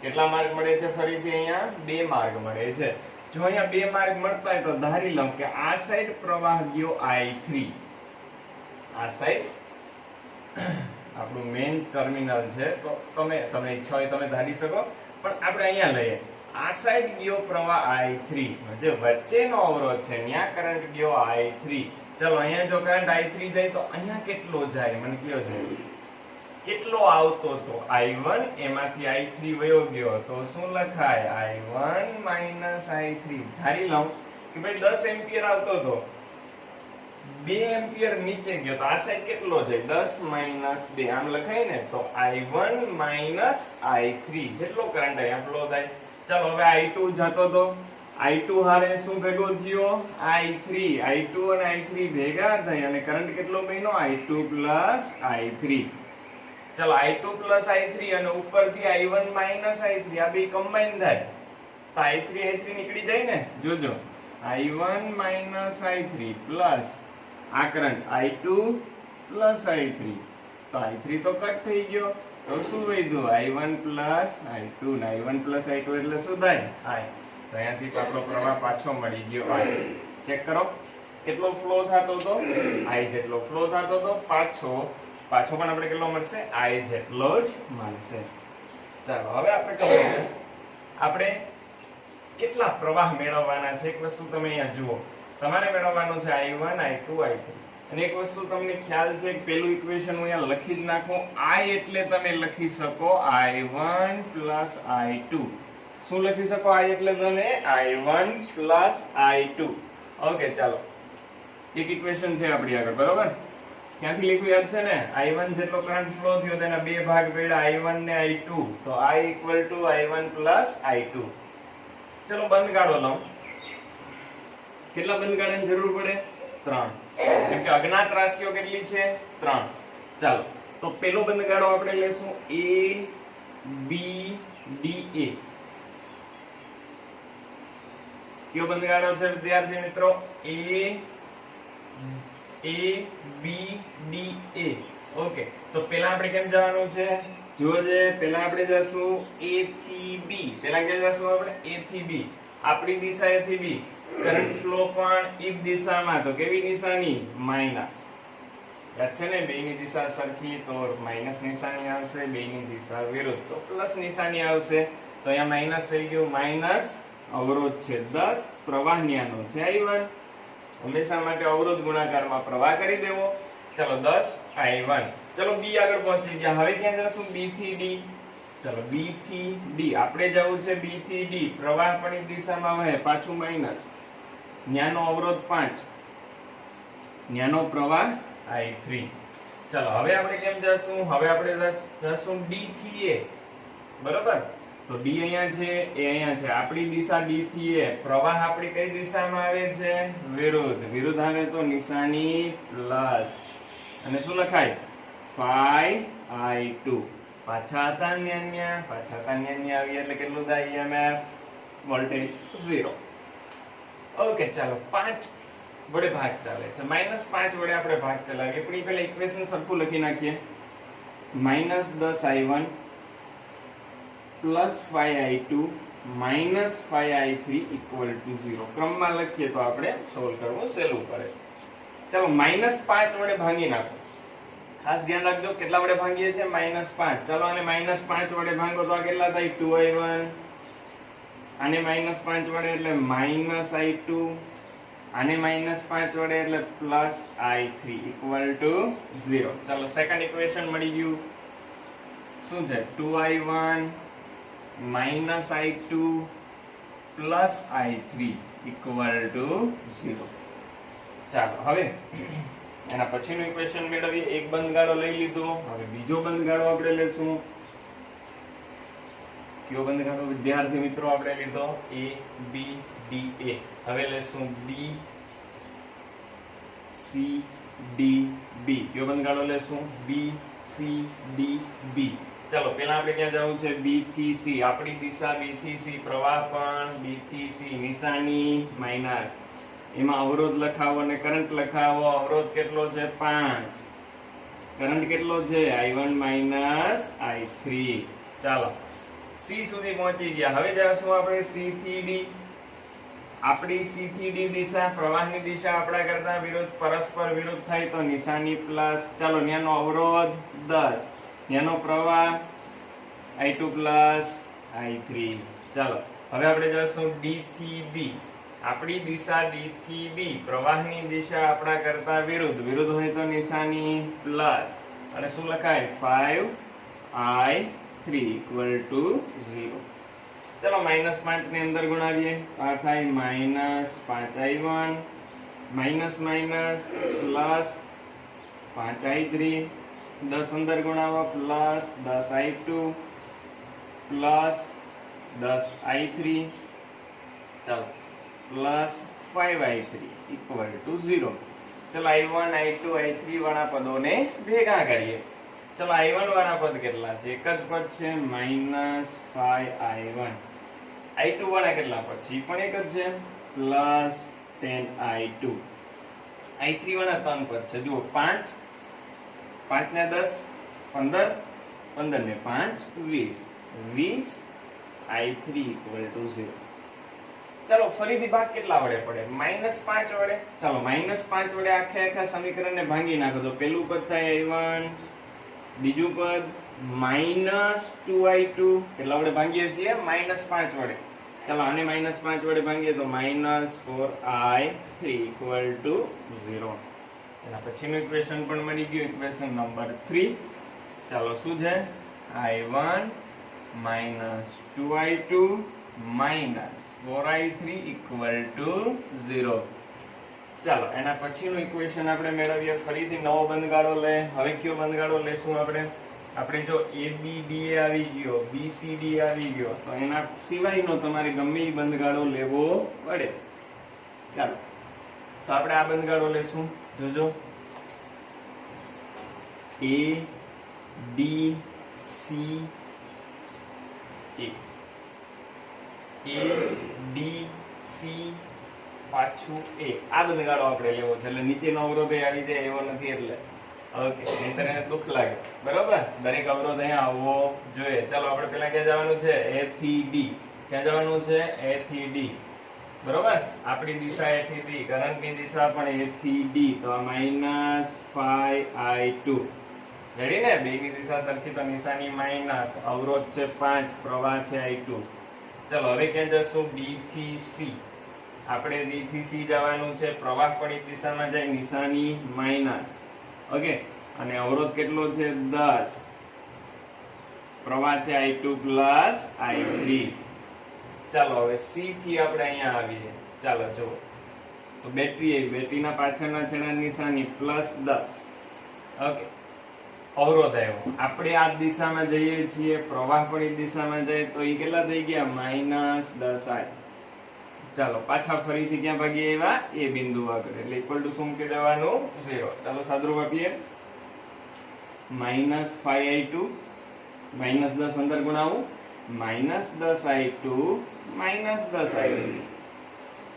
કેટલા માર્ગ મળે છે? ફરીથી અહીંયા 2 માર્ગ મળે છે. જો અહીંયા 2 માર્ગ મળતા હોય તો ધારી લઉં કે આ સાઈડ પ્રવાહ ગયો I3. આ સાઈડ આપણું મેઇન ટર્મિનલ છે, તો તમને ઈચ્છા હોય તમે ધારી શકો, પણ આપણે અહીંયા લઈએ. આ સાઈડ ગયો પ્રવાહ I3, જે વચ્ચેનો અવરોધ છે ત્યાં કરંટ ગયો I3. ચલો અહીંયા જો કરંટ I3 જાય તો અહીંયા કેટલો જાય? મને કયો જાય? કેટલો આવતો તો I1, એમાંથી I3 વયો ગયો તો શું લખાય? I1 I3. ધારી લઉં કે ભાઈ 10 એમ્પિયર આવતો તો 2 એમ્પિયર નીચે ગયો તો આ સાઈડ કેટલો જાય? 10 - 2 આમ લખાય ને, તો I1 I3 જેટલો કરંટ અહીંયા ફ્લો થાય. ચલો હવે I2 જતો તો I2 હારે શું ભેગો થયો I3 I2 અને I3 ભેગા થઈ અને કરંટ કેટલો બન્યો I2 I3 ચલો I2 I3 અને ઉપરથી I1 I3 આ બે કમ્બાઈન થાય તો I3 નીકળી જાય ને જોજો I1 I3 પ્લસ આ કરંટ I2 I3 તો I3 તો કટ થઈ ગયો તો શું વધ્યું I1 I2 ને I1 I2 એટલે શું થાય I તો અહીંયાથી આપણો પ્રવાહ પાછો મળી ગયો I ચેક કરો કેટલો ફ્લો થતો હતો I જેટલો ફ્લો થતો હતો પાછો પણ આપણે કેટલો મળશે I જેટલો જ મળશે ચાલો હવે આપણે કહીએ આપણે કેટલા પ્રવાહ મેળવવાના છે એક વસ્તુ તમે અહીંયા જુઓ તમારે મેળવવાનું છે I1 I2 I3 અને એક વસ્તુ તમને ખ્યાલ છે કે પેલું ઇક્વેશન હું અહીંયા લખી જ નાખું I એટલે તમે લખી શકો I1 I2 શું લખી શકો I એટલે તમે I1 I2 ઓકે ચાલો એક ઇક્વેશન છે આપણી આગળ બરોબર ક્યાંથી લખ્યું યાદ છે ને I1 જેટલો કરંટ ફ્લો થયો તેના બે ભાગ પડ્યા I1 ને I2 તો I I1 I2 ચલો બંધ ગાળો લઉં કેટલા બંધ ગાળાની જરૂર પડે 3 કેમ કે અજ્ઞાત રાશિઓ કેટલી છે 3 ચાલો તો પેલો બંધ ગાળો આપણે લેશું A B D A કયો બંધ ગાળો છે વિદ્યાર્થી મિત્રો A B D A okay તો પહેલા આપણે કેમ જવાનું છે જોજે પહેલા આપણે જશું A થી B પહેલા ક્યાં જશું આપણે A થી B આપણી દિશા A થી B કરંટ ફ્લો પણ એ જ દિશામાં તો કેવી નિશાની માઈનસ યાદ છે ને બેની દિશા સરખી તો માઈનસ નિશાની આવશે બેની દિશા વિરુદ્ધ તો પ્લસ નિશાની આવશે તો અહીંયા માઈનસ થઈ ગયું માઈનસ અવરોધ છે 10 પ્રવાહ ન્યાનો છે I1 હંમેશા માટે અવરોધ ગુણાકારમાં પ્રવાહ કરી દેવો ચલો 10 I1 ચલો B આગળ પહોંચી ગયા હવે ક્યાં જશું B થી D ચલો B થી D આપણે જવું છે B થી D પ્રવાહ પણ એ દિશામાં વહે પાછું માઈનસ ન્યાનો અવરોધ 5 ન્યાનો પ્રવાહ I3 ચલો હવે આપણે કેમ જશું હવે આપણે જશું D થી A બરોબર તો D અહીંયા છે A અહીંયા છે આપણી દિશા D થી A પ્રવાહ આપણી કઈ દિશામાં આવે છે વિરુદ્ધ આવે તો નિશાની પ્લસ અને શું લખાય 5I2 પાછા હતા ન્યા આવી એટલે કેટલું થાય EMF વોલ્ટેજ 0 ઓકે ચાલો 5 વડે ભાગ ચાલે છે -5 વડે આપણે ભાગ ચલાવીએ પણ પહેલા ઇક્વેશન સરખું લખી નાખીએ -10I1 +5I2 -5I3 = 0 ક્રમમાં લખીએ તો આપણે સોલ્વ કરવું સહેલું પડે ચાલો -5 વડે ભાગી નાખો ખાસ ધ્યાન રાખજો કેટલા વડે ભાગીએ છે -5 ચલો આને -5 વડે ભાગો તો આ કેટલા થાય 2I1 આને -5 વડે એટલે -I2 આને -5 વડે એટલે +I3 = 0 ચલો સેકન્ડ ઇક્વેશન મળી ગયું શું છે 2I1 -I2 +I3 = 0 ચાલો હવે એના પછીનું ઇક્વેશન મેળવીએ એક બંધ ગાળો લઈ લીધો હવે બીજો બંધ ગાળો આપણે લેશું કયો બંધ ગાળો વિદ્યાર્થી મિત્રો આપણે લીધો A B D A હવે લેશું B C D B કયો બંધ ગાળો લેશું B C D B ચલો પહેલા આપણે ક્યાં જવું છે B થી C આપણી દિશા B થી C પ્રવાહ પણ B થી C નિશાની માઈનસ એમાં અવરોધ લખાવો અને કરંટ લખાવો અવરોધ કેટલો છે 5 કરંટ કેટલો છે I1 I3 ચાલો C સુધી પહોંચી ગયા હવે જશું આપણે C થી D આપણી C થી D દિશા પ્રવાહની દિશા આપણા કરતા પરસ્પર વિરુદ્ધ થાય તો નિશાની પ્લસ ચાલો ન્યાનો અવરોધ 10 ન્યાનો પ્રવાહ I2 I3 ચાલો હવે આપણે જશું D થી B આપણી દિશા D થી B પ્રવાહની દિશા આપણા કરતા વિરુદ્ધ હોય તો નિશાની પ્લસ અને શું લખાય 5I3 = 0 ચલો -5 ને અંદર ગુણાવીએ આ થાય -5I1 +5I3 10 અંદર ગુણાવો +10I2 +10I3 ચાલો પ્લસ 5i3 ઇક્વલ ટુ 0. ચલો i1 i2 i3 વાળા પદોને ભેગા કરીએ. ચલો i1 વાળા પદ કેટલા છે? એક જ પદ છે -5i1. i2 વાળા કેટલા પદ છે? પણ એક જ છે પ્લસ 10i2. i3 વાળા ત્રણ પદ છે. જુઓ 5 5 ને 10 15 15 ને 5 20 20 i3 ઇક્વલ ટુ 0. ચાલો ફરીથી ભાગ કેટલા વડે પડે? -5 વડે. ચાલો -5 વડે આખા સમીકરણને ભાંગી નાખો તો પેલું પદ થાય i1, બીજું પદ -2i2. કેટલા વડે ભાંગીએ છીએ? -5 વડે. ચાલો આને -5 વડે ભાંગીએ તો -4i3 ઇક્વલ ટુ 0. એના પછીનું ઇક્વેશન પણ મળી ગયું, ઇક્વેશન નંબર 3. ચાલો શું છે? i1 -2i2 -4i3 equal to 0. ચાલો એના પછીનું ઇક્વેશન આપણે મેળવીએ. ફરીથી નવો બંધગાળો લે. હવે કયો બંધગાળો લેશું આપણે? આપણે જો ABD આવી ગયો, BCD આવી ગયો, તો એના સિવાયનો તમારે ગમે એ બંધગાળો લેવો પડે. ચાલો તો આપણે આ બંધગાળો લેશું. જોજો ADC પાછું A. આ બંધગાળો આપણે લેવો છે. એટલે નીચેનો અવરોધ આવી જાય એવો નથી, એટલે ઓકે, નહીંતર એને દુઃખ લાગે. બરોબર, દરેક અવરોધ અહીંયા આવવો જોઈએ. ચાલો આપણે પેલા ક્યાં જવાનું છે? A થી D. ક્યાં જવાનું છે? A થી D. બરોબર, આપણી દિશા A થી D, કરંટની દિશા પણ A થી D. તો આ -5i2. રેડી ને? બેની દિશા સરખી તો નિશાની માઈનસ, અવરોધ છે 5, પ્રવાહ છે i2. ચલો હવે ક્યાં જશું? B થી C. આપણે D થી C જવાનું છે. પ્રવાહ પણ એ દિશામાં જાય, નિશાની માઈનસ. ઓકે, અને અવરોધ કેટલો છે? 10. પ્રવાહ છે i2 પ્લસ i3. ચાલો હવે C થી આપણે અહીંયા આવીએ. ચાલો જુઓ તો બેટરીના પાછળના છેડાની નિશાની +10. ઓકે, અવરોધ આવ્યો. આપણે આ દિશામાં જઈએ છીએ, પ્રવાહ પણ એ દિશામાં જાય, તો એ કેટલા થઈ ગયા? -10i. ચાલો પાછા ફરીથી ક્યાં ભાગીએ? એવા એ બિંદુ આગળ, એટલે ઇક્વલ ટુ શું મૂકી દેવાનું? 0. ચાલો સાદુરૂપ આપીએ. -5i2 -10 અંદર ગુણાવું, -10i2 -10i3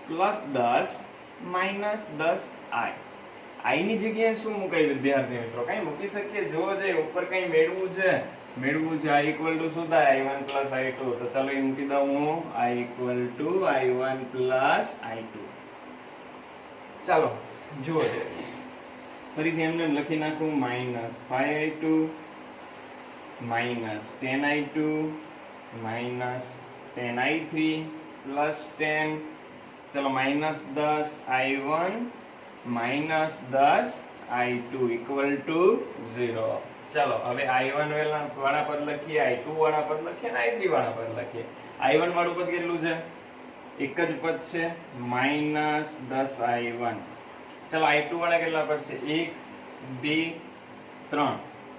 +10 -10i. i ની જગ્યાએ શું મુકાય વિદ્યાર્થી મિત્રો? કઈ મૂકી શકીએ? જો જે ઉપર કઈ મેળવું છે i ઇક્વલ ટુ શું થાય? i1 i2. તો ચાલો એ મૂકી દઉં હું, i equal to i1 i2. ચાલો જુઓ છે, ફરીથી એમને લખી નાખું, -5i2 -10i2 -10i3 +10. ચલો -10i1 -10i2 ઇક્વલ ટુ 0. ચાલો હવે i1 વાળા પદ લખીએ, i2 વાળા પદ લખીએ અને i3 વાળા પદ લખીએ. i1 વાળું પદ કેટલું છે? એક જ પદ છે, -10i1. ચલો i2 વાળા કેટલા પદ છે? 1 2 3.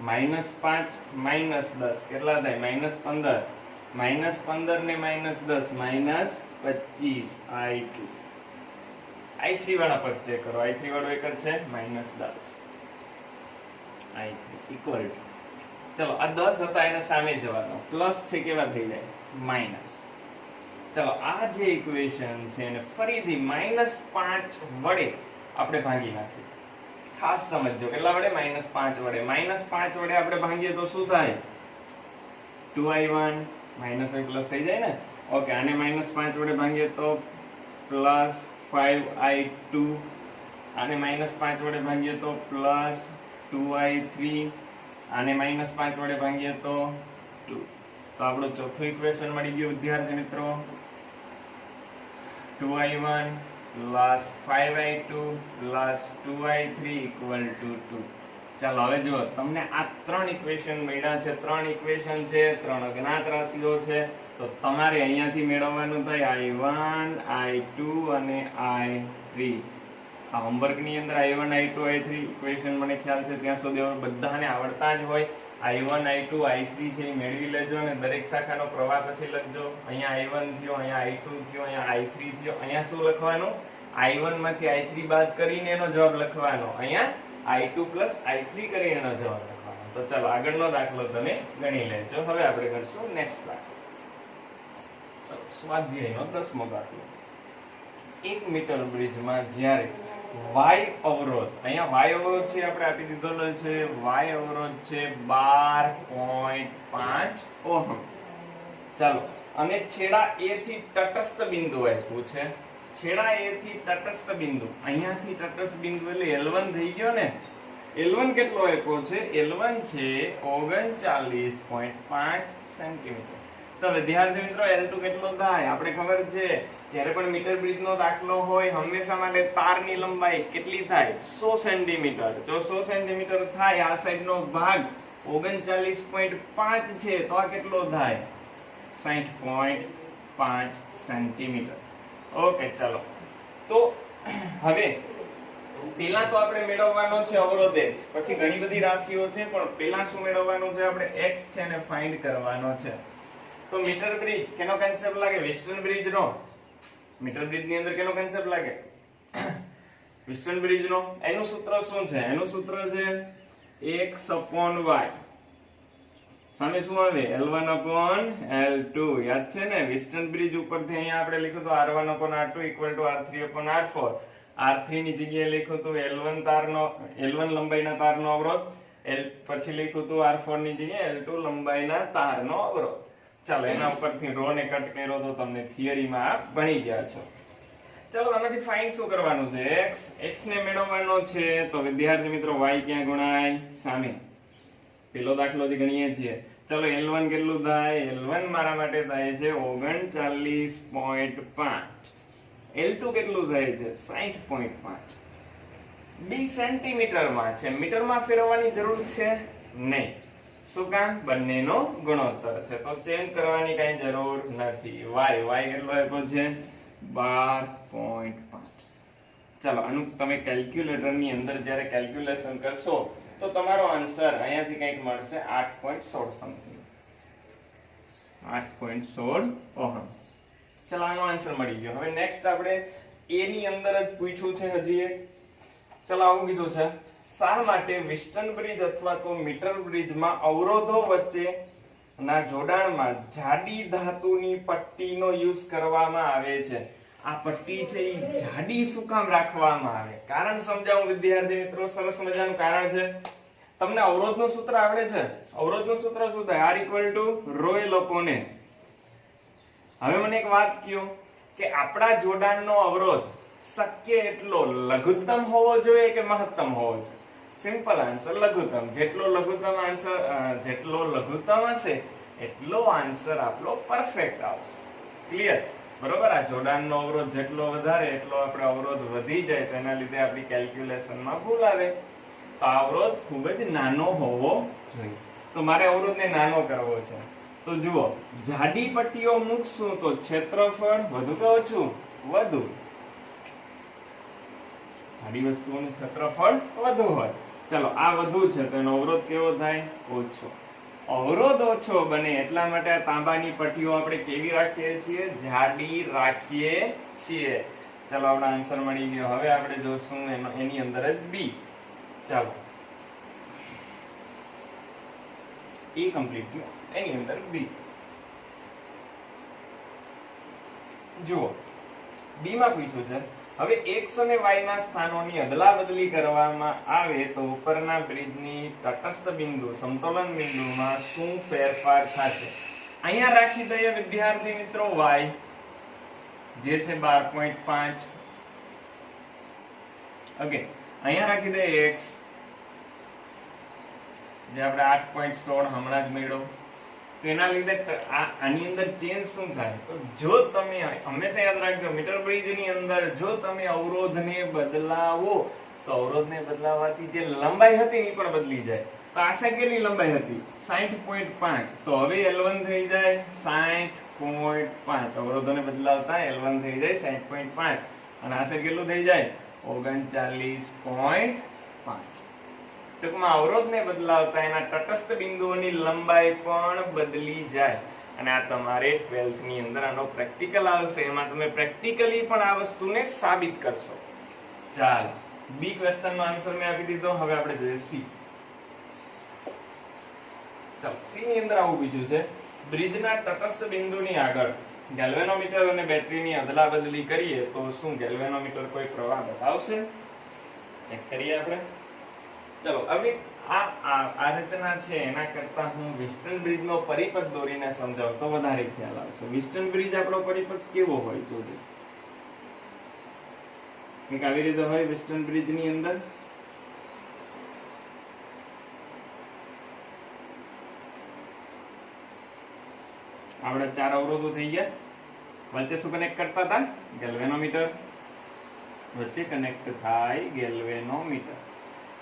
-5 -10 કેટલા થાય? -15. -15 ને -10 -25i2. i3 વાળા પદ ચેક કરો. i3 વાળો એક જ છે, -10 i3 ઇક્વલ ટુ, ચલો આ 10 હતા એને સામે જવાનો, પ્લસ છે કેવા થઈ જાય? માઈનસ. ચલો આ જે ઇક્વેશન છે એને ફરીથી -5 વડે આપણે ભાગી નાખીએ. ખાસ સમજજો, કેટલા વડે? -5 વડે. -5 વડે આપણે ભાગીએ તો શું થાય? 2i1 માઈનસ હોય પ્લસ થઈ જાય ને. ઓકે, આને -5 વડે ભાગીએ તો +5i2. આને -5 વડે ભાગીએ તો +2i3. આને -5 વડે ભાગીએ તો 2. તો આપણું ચોથું ઇક્વેશન મળી ગયું વિદ્યાર્થી મિત્રો. 2i1 +5i2 +2i3 = 2. ચાલો હવે જુઓ, તમને આ ત્રણ ઇક્વેશન મળ્યા છે. ત્રણ ઇક્વેશન છે, ત્રણ અજ્ઞાત રાશિઓ છે. તો તમારે અહીંયાથી મેળવવાનું થાય i1 i2 અને i3. આ હોમવર્ક ની અંદર i1 i2 i3 ઇક્વેશન મને ખ્યાલ છે ત્યાં સુધી બધાને આવડતા જ હોય. I1 I2 I3 છે એ મેળવી લેજો અને દરેક શાખાનો પ્રવાહ પછી લખજો. અહીંયા I1 થયો, અહીંયા I2 થયો, અહીંયા I3 થયો. અહીંયા શું લખવાનું? I1 માંથી I3 બાદ કરીને એનો જવાબ લખવાનો. અહીંયા I2 I3 કરીને એનો જવાબ લખવાનો. તો ચાલો આગળનો દાખલો તમે ગણી લેજો. હવે આપણે કરશું નેક્સ્ટ દાખલો. ચાલો સ્વાધ્યાયનો 10મો દાખલો. 1 મીટર બ્રિજમાં જ્યારે y અવરોધ, અહીંયા y અવરોધ છે આપણે આપી દીધેલો છે. y અવરોધ છે 12.5 ઓહમ. ચાલો, અને છેડા a થી તટસ્થ બિંદુ આપ્યું છે. છેડા a થી તટસ્થ બિંદુ, અહીંયાથી તટસ્થ બિંદુ એટલે L1 થઈ ગયો ને. L1 કેટલો આપ્યો છે? L1 છે 39.5 સેન્ટીમીટર. તો વિદ્યાર્થી મિત્રો L2 કેટલો થાય? આપણે ખબર છે જ્યારે પણ મીટર બ્રિજનો દાખલો હોય હંમેશા માટે તારની લંબાઈ કેટલી થાય? 100 સેન્ટીમીટર. જો 100 સેન્ટીમીટર થાય, આ સાઈડનો ભાગ 39.5 છે, તો આ કેટલો થાય? 60.5 સેન્ટીમીટર. ઓકે, ચાલો. તો હવે પેલા તો આપણે મેળવવાનો છે અવરોધ x, પછી ઘણી બધી રાશિઓ છે, પણ પેલા શું મેળવવાનું છે? આપણે x છે ને ફાઇન્ડ કરવાનો છે. તો મીટર બ્રિજ કેનો કન્સેપ્ટ લાગે? વેસ્ટર્ન બ્રિજ નો. મીટર બ્રિજ ની અંદર કેનો કન્સેપ્ટ લાગે? વેસ્ટર્ન બ્રિજ નો. એનું સૂત્ર શું છે? એનું સૂત્ર છે x upon y. સામે શું આવે? L1/L2. યાદ છે ને? વેસ્ટર્ન બ્રિજ ઉપરથી અહીંયા આપણે લખ્યું તો R1/R2 = R3/R4. R3 ની જગ્યાએ લખ્યું તો L1 તારનો, L1 લંબાઈના તારનો અવરોધ, પછી લખ્યું તો R4 ની જગ્યાએ L2 લંબાઈના તારનો અવરોધ. ચાલો, એના ઉપરથી રો ને કટ કર્યો તો તમને થિયરીમાં ભણી ગયા છો. ચાલો, આમાંથી ફાઇન્ડ શું કરવાનું છે? x ને મેળવવાનો છે. તો વિદ્યાર્થી મિત્રો y ક્યાં ગણાય? સામે. પેલો દાખલો જે ગણીએ છીએ. ચાલો, L1 કેટલું થાય? L1 મારા માટે થાય છે 39.5. L2 કેટલું થાય છે? 60.5. b સેન્ટીમીટરમાં છે, મીટરમાં ફેરવવાની જરૂર છે નહીં. શું કામ? બંનેનો ગુણોત્તર છે, તો ચેન્જ કરવાની કઈ જરૂર નથી. y કેટલો આપ્યો છે? 12.5. ચાલો, આનું તમે કેલ્ક્યુલેટર ની અંદર જ્યારે કેલ્ક્યુલેશન કરશો તો તમારો આન્સર અહીંયાથી કંઈક મળશે 8.16 સમથિંગ. 8.16 ઓહમ. ચાલો, આનો આન્સર મળી ગયો. હવે નેક્સ્ટ આપણે a ની અંદર જ પૂછ્યું છે હજી એક. ચાલો, આવું કીધું છે, શા માટે વેસ્ટર્ન બ્રિજ અથવા તો મીટર બ્રિજમાં અવરોધો વચ્ચેના જોડાણમાં જાડી ધાતુની પટ્ટીનો યુઝ કરવામાં આવે છે? આ પટ્ટી છે એ જાડી શું કામ રાખવામાં આવે? કારણ સમજાવું વિદ્યાર્થી મિત્રો. સરસ મજાનું કારણ છે. તમને અવરોધનું સૂત્ર આવડે છે? અવરોધનું સૂત્ર શું થાય? R = ρ/L/A. હવે મને એક વાત કહો કે આપણા જોડાણનો અવરોધ શક્ય એટલો લઘુત્તમ હોવો જોઈએ કે મહત્તમ હોવો જોઈએ? સિમ્પલ આન્સર લઘુત્તમ. જેટલો લઘુત્તમ હશે એટલો આન્સર આપણો પરફેક્ટ આવશે. ક્લિયર? બરોબર? આ જોડાણનો અવરોધ જેટલો વધારે એટલો આપણે અવરોધ વધી જાય, તેના લીધે આપણી કેલ્ક્યુલેશનમાં ભૂલ આવે. તો અવરોધ ખૂબ જ નાનો હોવો જોઈએ. તો મારે અવરોધને નાનો કરવો છે, તો જુઓ, જાડી પટ્ટીઓ મૂકશું તો ક્ષેત્રફળ વધુ કે ઓછું? વધુ. જાડી વસ્તુઓનું ક્ષેત્રફળ વધુ હોય. ચલો, આ વધુ છે તો એનો અવરોધ કેવો થાય? ઓછો. અવરોધ ઓછો બને એટલા માટે આ તાંબાની પટ્ટીઓ આપણે કેવી રાખીએ છીએ? જાડી રાખીએ છીએ. ચલો, આપણો આન્સર મળી ગયો. હવે આપણે જોશું એની અંદર જ બી. ચાલો, એ કમ્પ્લીટ થયું. એની અંદર બી જુઓ, બી માં પૂછ્યું છે હવે x અને y ના સ્થાનોની અદલાબદલી કરવામાં આવે તો ઉપરના બ્રિજની તટસ્થ બિંદુ સમતોલન બિંદુમાં શું ફેરફાર થશે? અહીંયા રાખી દઈએ વિદ્યાર્થી મિત્રો y જે છે 12.5. ઓકે, અહીંયા રાખી દઈએ x જે આપણે 8.16 હમણાં જ મેળવ્યો. તો એના લીધે આની અંદર ચેન્જ શું થાય? તો જો તમે હંમેશા યાદ રાખજો, મીટર બ્રિજની અંદર જો તમે અવરોધને બદલાવો તો અવરોધને બદલાવાથી જે લંબાઈ હતી એ પણ બદલી જાય. તો આ સાઈડ કેટલી લંબાઈ હતી? 60.5. તો હવે L1 થઈ જાય 60.5. અવરોધોને બદલાવતા L1 થઈ જાય 60.5 અને આ સાઈડ કેટલું થઈ જાય? 39.5. ટૂંકમાં અવરોધને બદલાવતા એના તટસ્થ બિંદુઓની લંબાઈ પણ બદલી જાય. અને આ તમારે 12th ની અંદર આનો પ્રેક્ટિકલ આવશે, એમાં તમે પ્રેક્ટિકલી પણ આ વસ્તુને સાબિત કરશો. ચાલો, બી ક્વેશ્ચન નો આન્સર મેં આપી દીધો. હવે આપણે જોઈએ સી. ચાલો, સી ની અંદર આવું બીજું છે, બ્રિજના તટસ્થ બિંદુની આગળ ગેલ્વેનોમીટર અને બેટરીની અદલાબદલી કરીએ તો શું ગેલ્વેનોમીટર કોઈ પ્રવાહ બતાવશે? ચેક કરીએ આપણે. ચલો, હવે આ રચના છે એના કરતા હું વિસ્ટન બ્રિજનો પરિપથ દોરીને સમજાવું તો વધારે ખ્યાલ આવશે. વિસ્ટન બ્રિજ આપણો પરિપથ કેવો હોય જોજો. કંઈક આવી રીતે હોય વિસ્ટન બ્રિજ ની અંદર. આપણે 4 અવરોધો થઈ ગયા. વચ્ચે શું કનેક્ટ કરતા હતા? ગેલ્વેનોમીટર. વચ્ચે કનેક્ટ થાય ગેલ્વેનોમીટર.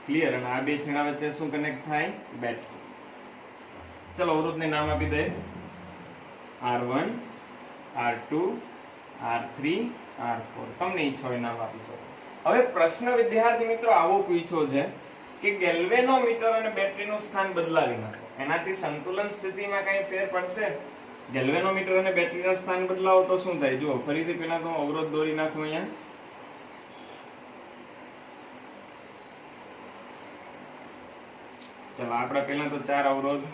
ક્લિયર? અને આ બે છેડા વચ્ચે શું કનેક્ટ થાય? બેટરી. ચલો, અવરોધને નામ આપી દે. R1, R2, R3, R4. તમને ઈચ્છો એ નામ આપી શકો. હવે પ્રશ્ન વિદ્યાર્થી મિત્રો આવો પૂછ્યો છે કે ગેલ્વેનોમીટર અને બેટરીનું સ્થાન બદલાવી નાખો, એનાથી સંતુલન સ્થિતિમાં કઈ ફેર પડશે? ગેલ્વેનોમીટર અને બેટરીના સ્થાન બદલાવો તો શું થાય? જુઓ, ફરીથી પહેલા તો અવરોધ દોરી નાખું અહીંયા. ચલો, આપણે પહેલા તો 4 અવરોધ.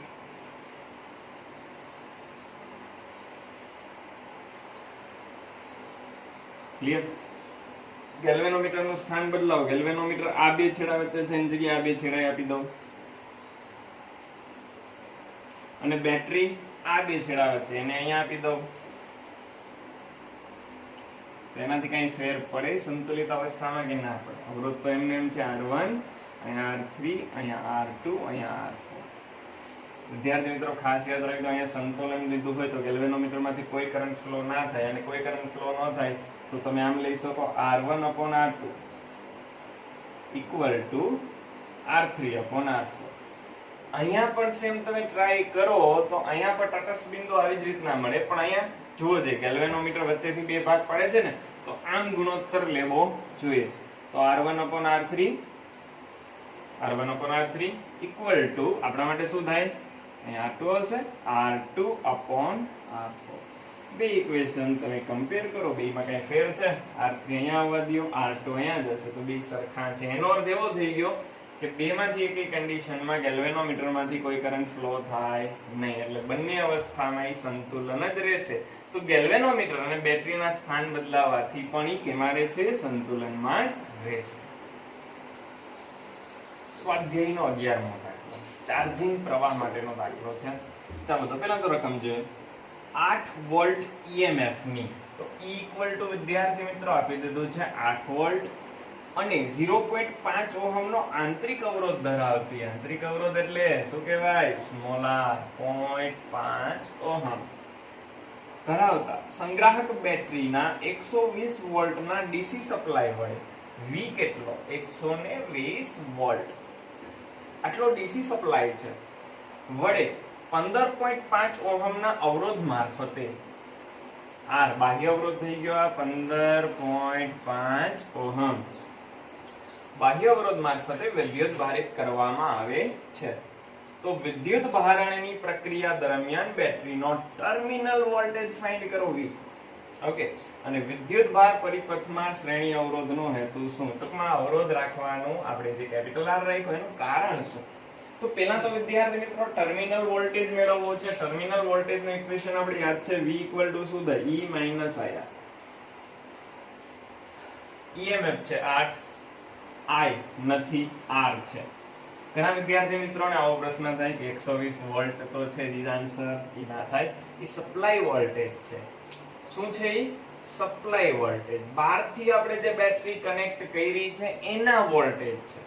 ક્લિયર? ગેલ્વેનોમીટર નું સ્થાન બદલાવો. ગેલ્વેનોમીટર આ બે છેડા વચ્ચે છે, એની જગ્યાએ આ બે છેડા આપી દઉં. અને બેટરી આ બે છેડા વચ્ચે, એને અહીંયા આપી દઉં. તેનાથી કઈ ફેર પડે સંતુલિત અવસ્થામાં કે ના પડે? અવરોધ તો એમને એમ છે R1, અહીંયા R3, અહીંયા R2, અહીંયા R4. વિદ્યાર્થી મિત્રો ખાસ યાદ રાખજો, અહીંયા સંતુલન લીધું હોય તો ગેલ્વેનોમીટર માંથી કોઈ કરંટ ફ્લો ના થાય, અને કોઈ કરંટ ફ્લો ન થાય તો તમે આમ લઈ શકો R1/R2 ઇક્વલ ટુ R3/R4. અહીંયા પણ સેમ તમે ટ્રાય કરો તો અહીંયા પણ તટસ્થ બિંદુ આવી જ રીતના મળે, પણ અહીંયા જુઓ છે ગેલ્વેનોમીટર વચ્ચેથી બે ભાગ પડે છે ને, તો આમ ગુણોત્તર લેવો જોઈએ. તો R1/R3 ઇક્વલ ટુ આપણા માટે શું થાય? અહીંયા R2 આવશે, R2/R4. બે ઇક્વેશન તમે કમ્પેર કરો, બેમાં કઈ ફેર છે? R3 અહીંયા આવવા દો, R2 અહીંયા જશે, તો બે સરખા છે. એનો અર્થ એવો થઈ ગયો કે બેમાંથી એકેય કન્ડિશનમાં ગેલ્વેનોમીટરમાંથી કોઈ કરંટ ફ્લો થાય નહીં, એટલે બંને અવસ્થામાં એ સંતુલન જ રહેશે. તો ગેલ્વેનોમીટર અને બેટરીના સ્થાન બદલાવાથી પણ એ કેમાં રહેશે? સંતુલનમાં જ રહેશે. સ્વાધ્યાયનો 11મો દાખલો, ચાર્જિંગ પ્રવાહ માટેનો દાખલો છે. ચાલો, તો પહેલા તો રકમ જોઈએ. 8 વોલ્ટ EMF ની, તો E ઇક્વલ ટુ વિદ્યાર્થી મિત્રો આપી દીધું છે 8 વોલ્ટ અને 0.5 ઓહમ નો આંતરિક અવરોધ ધરાવતી, આંતરિક અવરોધ એટલે શું કહેવાય? સ્મોલ r, 0.5 ઓહમ ધરાવતા સંગ્રાહક બેટરીના 120 વોલ્ટના DC સપ્લાય વડે V કેટલો? 120 વોલ્ટ આટલો DC સપ્લાય છે વડે 15.5 ઓહમના અવરોધ મારફતે, R બાહ્ય અવરોધ થઈ ગયો, આ 15.5 ઓહમ બાહ્ય અવરોધ મારફતે વિદ્યુત ભારિત કરવામાં આવે છે. તો વિદ્યુત ભારણની પ્રક્રિયા દરમિયાન બેટરીનો ટર્મિનલ વોલ્ટેજ ફાઇન્ડ કરો V. ઓકે, અને વિદ્યુત ભાર પરિપથમાં શ્રેણી અવરોધનો હેતુ શું? ટૂંકમાં અવરોધ રાખવાનું આપણે જે કેપિટલ R રાખ્યો એનું કારણ શું? તો પહેલા તો વિદ્યાર્થી મિત્રો ટર્મિનલ વોલ્ટેજ મેળવવો છે. ટર્મિનલ વોલ્ટેજનું ઇક્વેશન આપણે યાદ છે, V ઇક્વલ ટુ શું થાય? E minus IR. EMF છે 8, I નથી, R છે. ઘણા વિદ્યાર્થી મિત્રોને આવો પ્રશ્ન થાય કે 120 વોલ્ટ તો છે જ આન્સર, એ ના થાય. એ સપ્લાય વોલ્ટેજ છે. શું છે એ? Supply voltage. બહારથી આપણે જે બેટરી કનેક્ટ કરી છે એના વોલ્ટેજ છે,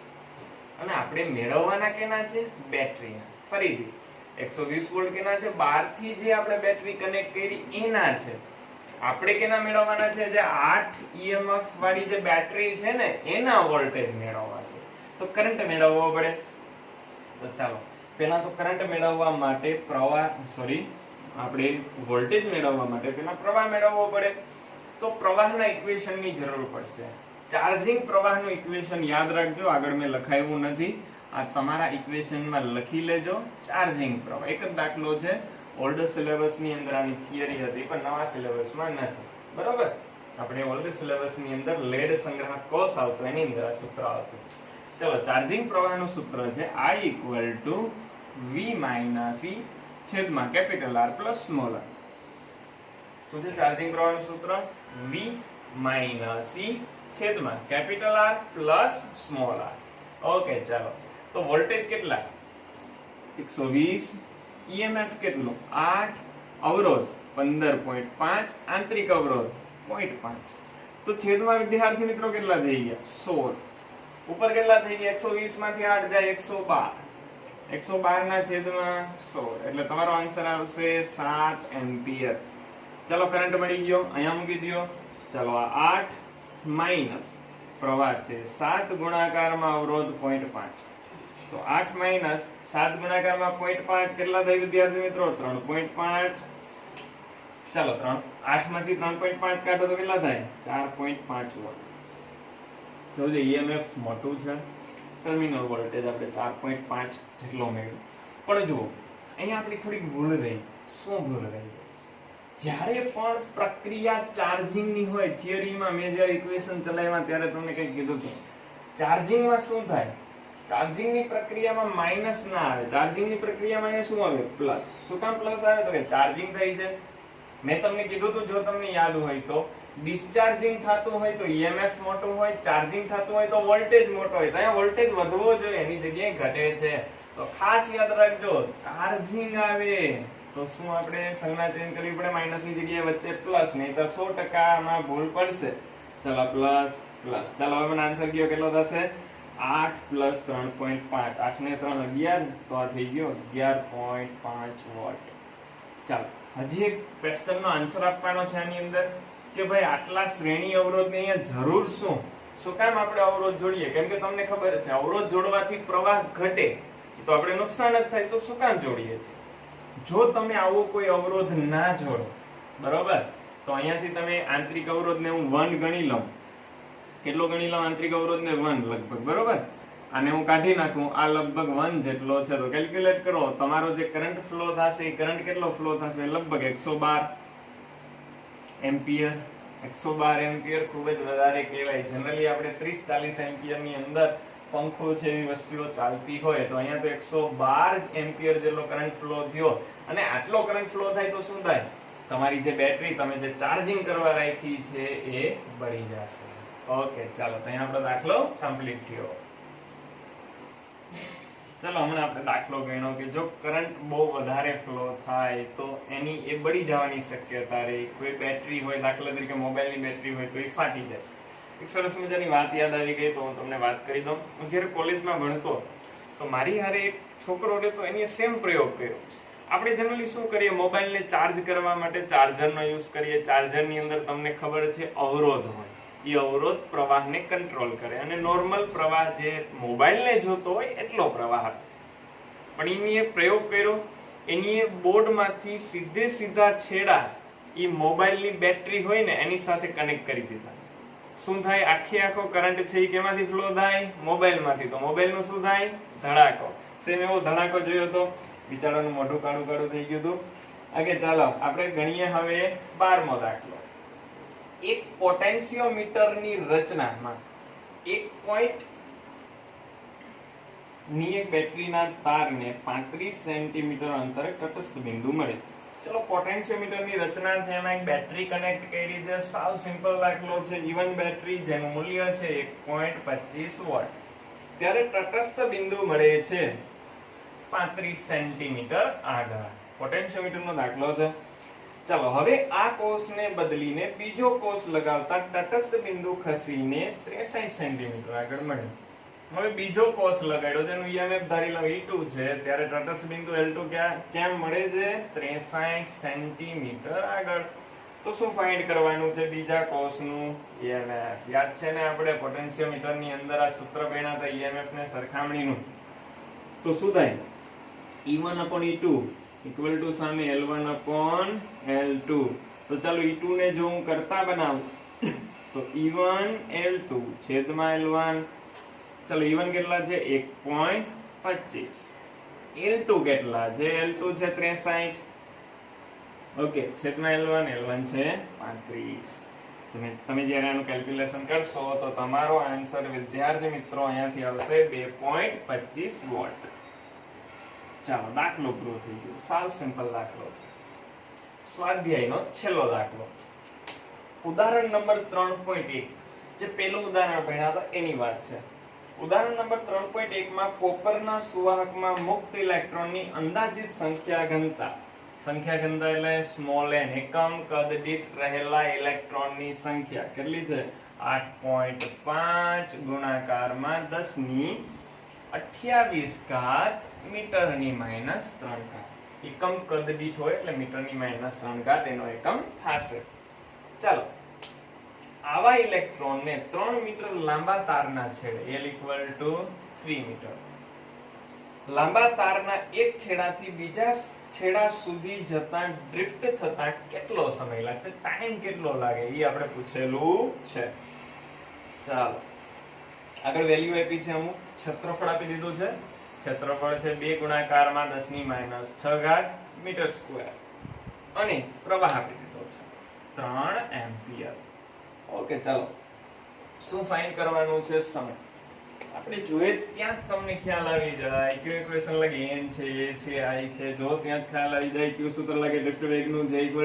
અને આપણે મેળવવાના કેના છે? બેટરીના. ફરીથી 120 વોલ્ટ કેના છે? બહારથી જે આપણે બેટરી કનેક્ટ કરી એના છે. આપણે કેના મેળવવાના છે? જે 8 EMF વાળી જે બેટરી છે ને એના વોલ્ટેજ મેળવવા છે. તો કરંટ મેળવવો પડે. તો ચાલો, પહેલા તો કરંટ મેળવવા માટે આપણે વોલ્ટેજ મેળવવા માટે પહેલા પ્રવાહ મેળવવો પડે. તો પ્રવાહના ઇક્વેશનની જરૂર પડશે. ચાર્જિંગ પ્રવાહનું ઇક્વેશન યાદ રાખજો, આગળ મેં લખાયું નથી. આ તમારા ઇક્વેશનમાં લખી લેજો. ચાર્જિંગ પ્રવાહ એક જ દાખલો છે, ઓલ્ડ સિલેબસની અંદર આની થિયરી હતી પણ નવા સિલેબસમાં નથી. બરોબર, આપણે ઓલ્ડ સિલેબસની અંદર લેડ સંગ્રાહક કોષ આવતો એની અંદર આ સૂત્ર આવતું. ચલો, ચાર્જિંગ પ્રવાહનું સૂત્ર છે I = V - E છેદમાં capital R plus small r. શું છે ચાર્જિંગ પ્રવાહનું સૂત્ર? V - E છેદમાં capital R plus small r. Okay, ચાલો. તો વોલ્ટેજ કેટલા? 120, EMF કેટલો? 8, અવરોધ 15.5, આંતરિક અવરોધ 0.5. તો છેદમાં વિદ્યાર્થી મિત્રો કેટલા થઈ ગયા? 16. ઉપર કેટલા થઈ ગયા? 120 માંથી 8 જાય 112. 112 ના છેદમાં 16 એટલે તમારો આન્સર આવશે 7 એમ્પિયર. ચલો, કરંટ મળી ગયો, અહીંયા મૂકી દો. ચલો, આ 8 માઈનસ પ્રવાહ છે 7 ગુણાકારમાં અવરોધ 0.5. તો 8 માઈનસ 7 ગુણાકારમાં 0.5 કેટલા થાય વિદ્યાર્થી મિત્રો? 3.5. ચાલો, 8 માંથી 3.5 કાઢો તો કેટલા થાય? 4.5 વોલ્ટ. જોજો, EMF મોટું છે, ટર્મિનલ વોલ્ટેજ આપણે 4.5 જેટલો મેળવ્યો. પણ જુઓ, અહીંયા આપણી થોડીક ભૂલ રહી. શું ભૂલ રહી? જ્યારે પણ પ્રક્રિયા ચાર્જિંગની હોય, થિયરીમાં મેં જ્યારે ઇક્વેશન ચલાવ્યા ત્યારે તમને કંઈક કીધું હતું. ચાર્જિંગમાં શું થાય? ચાર્જિંગની પ્રક્રિયામાં માઇનસ ના આવે, ચાર્જિંગની પ્રક્રિયામાં અહીંયા શું આવે? પ્લસ. શું કામ પ્લસ આવે? તો કે ચાર્જિંગ થઈ છે. મેં તમને કીધું હતું, જો તમને યાદ હોય તો, ડિસ્ચાર્જિંગ થતું હોય તો EMF મોટો હોય, ચાર્જિંગ થતું હોય તો વોલ્ટેજ મોટો હોય. તો અહીંયા વોલ્ટેજ વધવો જોઈએ, એની જગ્યાએ ઘટે છે. તો ખાસ યાદ રાખજો, ચાર્જિંગ આવે તો શું આપણે સંજ્ઞા ચેન્જ કરવી પડે? માઈનસ ની જગ્યાએ વચ્ચે પ્લસ, નહીંતર 100% આમાં ભૂલ પડશે. ચલો, પ્લસ પ્લસ. ચાલો, હવે મને આન્સર કયો કેટલો થશે? 8 પ્લસ 3.5. 8 ને 3 11, તો આ થઈ ગયો 11.5 વોલ્ટ. ચાલો, હજી એક ક્વેશ્ચનનો આન્સર આપવાનો છે આની અંદર કે ભાઈ આટલા શ્રેણી અવરોધની અહીંયા જરૂર શું? શું કામ આપણે અવરોધ જોડીએ? કેમ કે તમને ખબર છે અવરોધ જોડવાથી પ્રવાહ ઘટે તો આપણે નુકસાન જ થાય. તો શું કામ જોડીએ છીએ? જો તમે આવો કોઈ અવરોધ ના જોડો, બરોબર, તો અહીંયાથી તમે આંતરિક અવરોધને હું 1 ગણી લઉં. કેટલો ગણી લઉં આંતરિક અવરોધને? 1 લગભગ. બરોબર, આને હું કાઢી નાખું, આ લગભગ 1 જેટલો છે. તો કેલ્ક્યુલેટ કરો, તમારો જે કરંટ ફ્લો થશે એ કરંટ કેટલો ફ્લો થશે? લગભગ 112 એમ્પિયર. 112 એમ્પિયર ખૂબ જ વધારે કહેવાય. જનરલી આપણે 30-40 એમ્પિયરની અંદર પંખો છે એવી વસ્તુઓ ચાલતી હોય, તો અહીંયા તો 112 એમ્પિયર જેટલો કરંટ ફ્લો થયો. અને આટલો કરંટ ફ્લો થાય તો શું થાય? તમારી જે બેટરી તમે જે ચાર્જિંગ કરવા રાખી છે એ બળી જશે. ઓકે, ચાલો, તો અહીંયા આપણો દાખલો કમ્પ્લીટ થયો. ચલો, હમણાં આપણે દાખલો ગણ્યો કે જો કરંટ બહુ વધારે ફ્લો થાય તો એની એ બળી જવાની શક્યતા રહે. કોઈ બેટરી હોય, દાખલા તરીકે મોબાઈલની બેટરી હોય તો એ ફાટી જાય. એક સરસ મજાની વાત યાદ આવી ગઈ તો હું તમને વાત કરી દઉં. હું જ્યારે કોલેજમાં ભણતો તો મારી હારે એક છોકરો રહેતો, એની સેમ પ્રયોગ કર્યો. આપણે જનરલી શું કરીએ? મોબાઈલને ચાર્જ કરવા માટે ચાર્જરનો યુઝ કરીએ. ચાર્જરની અંદર તમને ખબર છે અવરોધ હોય, એ અવરોધ પ્રવાહને કંટ્રોલ કરે અને નોર્મલ પ્રવાહ જે મોબાઈલને જોતો હોય એટલો પ્રવાહ આપે. પણ એની એક પ્રયોગ કર્યો, એની બોર્ડમાંથી સીધા છેડા એ મોબાઈલની બેટરી હોય ને એની સાથે કનેક્ટ કરી દીધા. શું થાય? આખો કરંટ છે એ કેમાંથી ફ્લો થાય? મોબાઈલમાંથી. તો મોબાઈલનું શું થાય? ધડાકો. સેમ એવો ધડાકો જોયો તો બિચારાનું મોઢું કાળું કાળું થઈ ગયું હતું. આગળ ચાલો આપણે ગણીએ હવે 12મો દાખલો. એક પોટેન્શિયોમીટરની રચનામાં 1 પોઈન્ટ ની એક બેટરીના તારને 35 સેન્ટીમીટર અંતરે તટસ્થ બિંદુ મળે. ચલો, પોટેન્શિયોમીટરની રચના છે, એમાં એક બેટરી કનેક્ટ કરી છે. સાવ સિમ્પલ દાખલો છે. ઇવન બેટરી જેનું મૂલ્ય છે 1.25 વોટ. ત્યારે તટસ્થ બિંદુ મળે છે 35 સેન્ટીમીટર આગળ. પોટેન્શિયોમીટરનો દાખલો છે. ચાલો, હવે આ કોષને બદલીને બીજો કોષ લગાવતા તટસ્થ બિંદુ ખસીને 63 સેન્ટીમીટર આગળ મળે. હવે બીજો કોષ લગાડ્યો, જેનું EMF ધારી લો E2 છે, ત્યારે તટસ્થ બિંદુ L2 ક્યાં મળે છે? 63 સેન્ટીમીટર આગળ. તો શું ફાઇન્ડ કરવાનું છે? બીજા કોષનું EMF. યાદ છે ને આપણે પોટેન્શિયોમીટરની અંદર આ સૂત્ર ભણ્યા હતા EMF ને સરખામણીનું. તો શું થાય? E1/E2 ઇક્વલ ટુ સામે L1/L2. તો ચાલો E2 ને જો હું કરતા બનાવું તો E1 L2 છેદમાં L1. ચાલો E1 કેટલા છે? 1.25 25 L2 કેટલા છે? L2 છે 63. ઓકે, છેદમાં L1 છે 35. તમે જ્યારે આનું કેલ્ક્યુલેશન કરશો તો તમારો આન્સર વિદ્યાર્થી મિત્રો અહીંયાથી આવશે 2.25 વોટ. ચાલો, દાખલો પૂરો થઈ ગયો. સાવ સિમ્પલ દાખલો છે. સ્વાધ્યાયનો છેલ્લો દાખલો, ઉદાહરણ નંબર 3.1. જે પેલું ઉદાહરણ ભણ્યા હતા એની વાત છે. ઉદાહરણ નંબર 3.1 માં કોપરના સુવાહકમાં મુક્ત ઇલેક્ટ્રોનની અંદાજિત સંખ્યા ઘનતા એટલે સ્મોલ n, એકમ કદ દીઠ રહેલા ઇલેક્ટ્રોનની સંખ્યા કેટલી છે? 8.5 ગુણાકારમાં 10^28 મીટરની -3 એકમ કદ દીઠ હોય એટલે મીટરની -3 એનો એકમ થશે. ચાલો, આવા ઇલેક્ટ્રોનને 3 મીટર લાંબા તારના છેડે L = 3 મીટર લાંબા તારના એક છેડાથી બીજા છેડા સુધી જતા ડ્રિફ્ટ થતા કેટલો સમય લાગશે? ટાઈમ કેટલો લાગે એ આપણે પૂછેલું છે. ચાલો, આગળ વેલ્યુ આપી છે, અમુક ક્ષેત્રફળ આપી દીધું છે. ક્ષેત્રફળ છે 2 ગુણાકારમાં 10^6 મીટર સ્ક્વેર અને પ્રવાહ આપી દીધો છે 3 એમ્પિયર. ઓકે, ચાલો, શું ફાઇન્ડ કરવાનું છે? સમય. આપણે જોઈએ ત્યાં તમને ખ્યાલ આવી જાય. ક્યુ ઇક્વેશન લાગે n છે, a છે, i છે. જો ત્યાં જ ખ્યાલ આવી જાય ક્યુ સૂત્ર લાગે ડ્રિફ્ટ વેગનું j =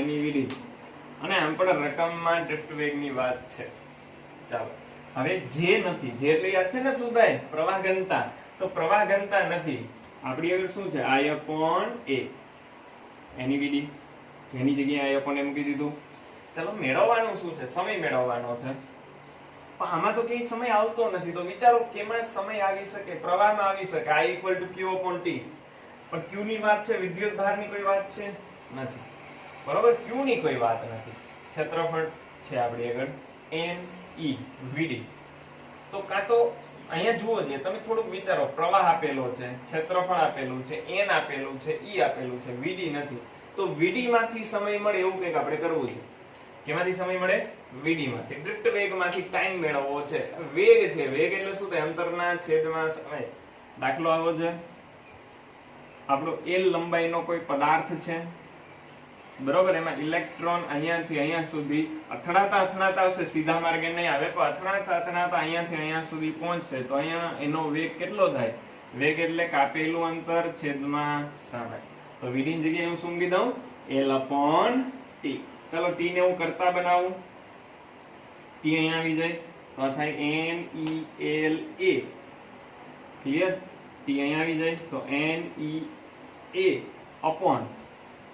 NeVd અને આમ પણ રકમમાં ડ્રિફ્ટ વેગની વાત છે. ચાલો, હવે જે નથી, જે એટલે યાદ છે ને શું થાય? પ્રવાહ ઘનતા. તો પ્રવાહ ઘનતા નથી, આપણી આગળ શું છે? I/a NeVd, જેની જગ્યાએ I/a મૂકી દીધું. ચાલો, મેળવવાનું શું છે? સમય મેળવવાનો છે. પણ આમાં તો કઈ સમય આવતો નથી, તો વિચારો કેમાં સમય આવી શકે? પ્રવાહમાં આવી શકે. I = q/t. પણ q ની વાત છે, વિદ્યુત ભારની કોઈ વાત છે નથી, બરોબર? q ની કોઈ વાત નથી. ક્ષેત્રફળ છે આપણી આગળ NeVd. તો કાં તો અહીંયા જુઓ જે તમે થોડુંક વિચારો, પ્રવાહ આપેલો છે, ક્ષેત્રફળ આપેલું છે, n આપેલું છે, e આપેલું છે, Vd નથી. તો Vd માંથી સમય મળે એવું કંઈક આપણે કરવું છે. કેમાંથી સમય મળે? Vd માંથી. ડ્રિફ્ટ વેગમાંથી ટાઈમ મેળવવો છે. વેગ છે, વેગ એટલે શું થાય? અંતરના છેદમાં સમય. દાખલો આવો છે, આપણો L લંબાઈનો કોઈ પદાર્થ છે, બરોબર? એમાં ઇલેક્ટ્રોન અહીંયાથી અહીંયા સુધી અથડાતા આવશે, સીધા માર્ગે નહીં આવે, પણ અથડાતા અહીંયાથી અહીંયા સુધી પહોંચશે. તો અહીંયા એનો વેગ કેટલો થાય? વેગ એટલે કાપેલું અંતર છેદમાં સમય. તો Vd ની જગ્યાએ હું શું મૂકી દઉં? L/t. ચાલો, t ને હું કરતા બનાવું. t અહીંયા આવી જાય તો આ થાય NeLa. ક્લિયર? t અહીંયા આવી જાય તો NeA/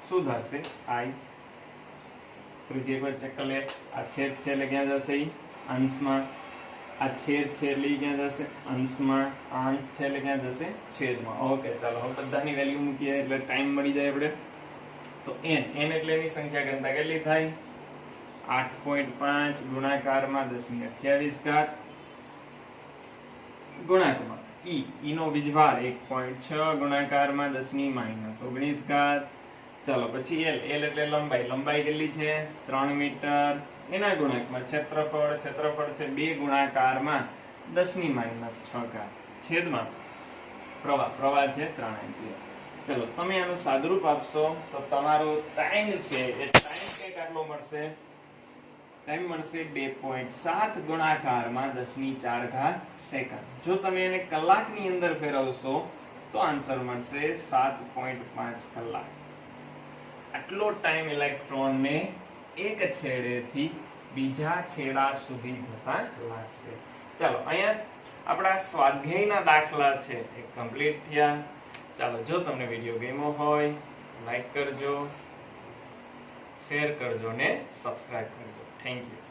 શું થશે? I. ફરીથી એકવાર ચેક કરી લે. આ છેદ છે એટલે ક્યાં જશે? અંશમાં. આ છેદ છે એટલે ક્યાં જશે? અંશમાં. અંશ છે એટલે ક્યાં જશે? છેદમાં. ઓકે, ચાલો, હવે બધાની વેલ્યુ મૂકીએ એટલે ટાઈમ મળી જાય આપણે. તો n એટલે એની સંખ્યા ઘનતા કેટલી થાય? 8.5 ગુણાકારમાં 10^28 ગુણાકારમાં e નો વીજભાર 1.6 ગુણાકારમાં 10^-19. ચાલો, પછી L એટલે લંબાઈ કેટલી છે? 3 મીટર. એના ગુણાંકમાં ક્ષેત્રફળ છે 2 ગુણાકારમાં 10^-6 છેદમાં પ્રવાહ છે 3 એમ્પિયર. ચલો, તમે આનું સાદુરૂપ આપશો તો તમારો ટાઈમ છે એ ટાઈમ કંઈક આટલો મળશે. ટાઈમ મળશે 2.7 ગુણાકારમાં 10^4 સેકન્ડ. જો તમે એને કલાકની અંદર ફેરવશો તો આન્સર મળશે 7.5 કલાક. આટલો ટાઈમ ઇલેક્ટ્રોનને એક છેડેથી બીજા છેડા સુધી જતા લાગશે. ચાલો, અહીંયા આપણા સ્વાધ્યાયના દાખલા છે એ કમ્પ્લીટ થયા. ચાલો, જો તમને વિડીયો ગમ્યો હોય લાઈક કરજો, શેર કરજો ને સબસ્ક્રાઇબ કરજો. Thank you.